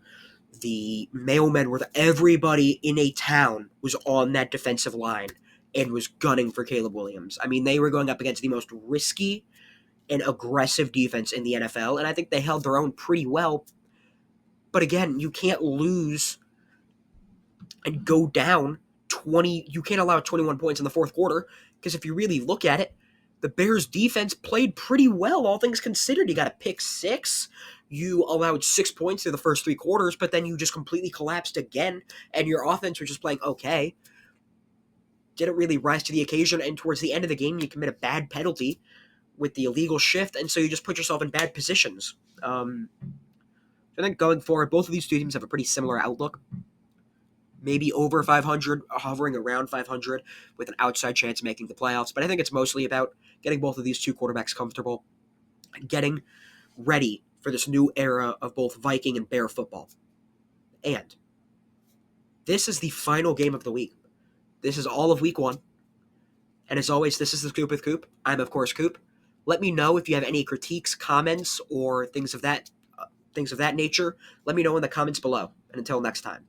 Speaker 1: The mailmen were there. Everybody in a town was on that defensive line and was gunning for Caleb Williams. I mean, they were going up against the most risky and aggressive defense in the NFL, and I think they held their own pretty well. But again, you can't lose and go down 20. You can't allow 21 points in the fourth quarter, because if you really look at it, the Bears defense played pretty well, all things considered. You got a pick 6. You allowed 6 points through the first 3 quarters, but then you just completely collapsed again, and your offense was just playing okay. Didn't really rise to the occasion, and towards the end of the game, you commit a bad penalty with the illegal shift, and so you just put yourself in bad positions. I think going forward, both of these two teams have a pretty similar outlook. Maybe over 500, hovering around 500, with an outside chance of making the playoffs. But I think it's mostly about getting both of these two quarterbacks comfortable, and getting ready for this new era of both Viking and Bear football. And this is the final game of the week. This is all of week 1. And as always, this is the Scoop with Coop. I'm, of course, Coop. Let me know if you have any critiques, comments, or things of that nature. Let me know in the comments below. And until next time.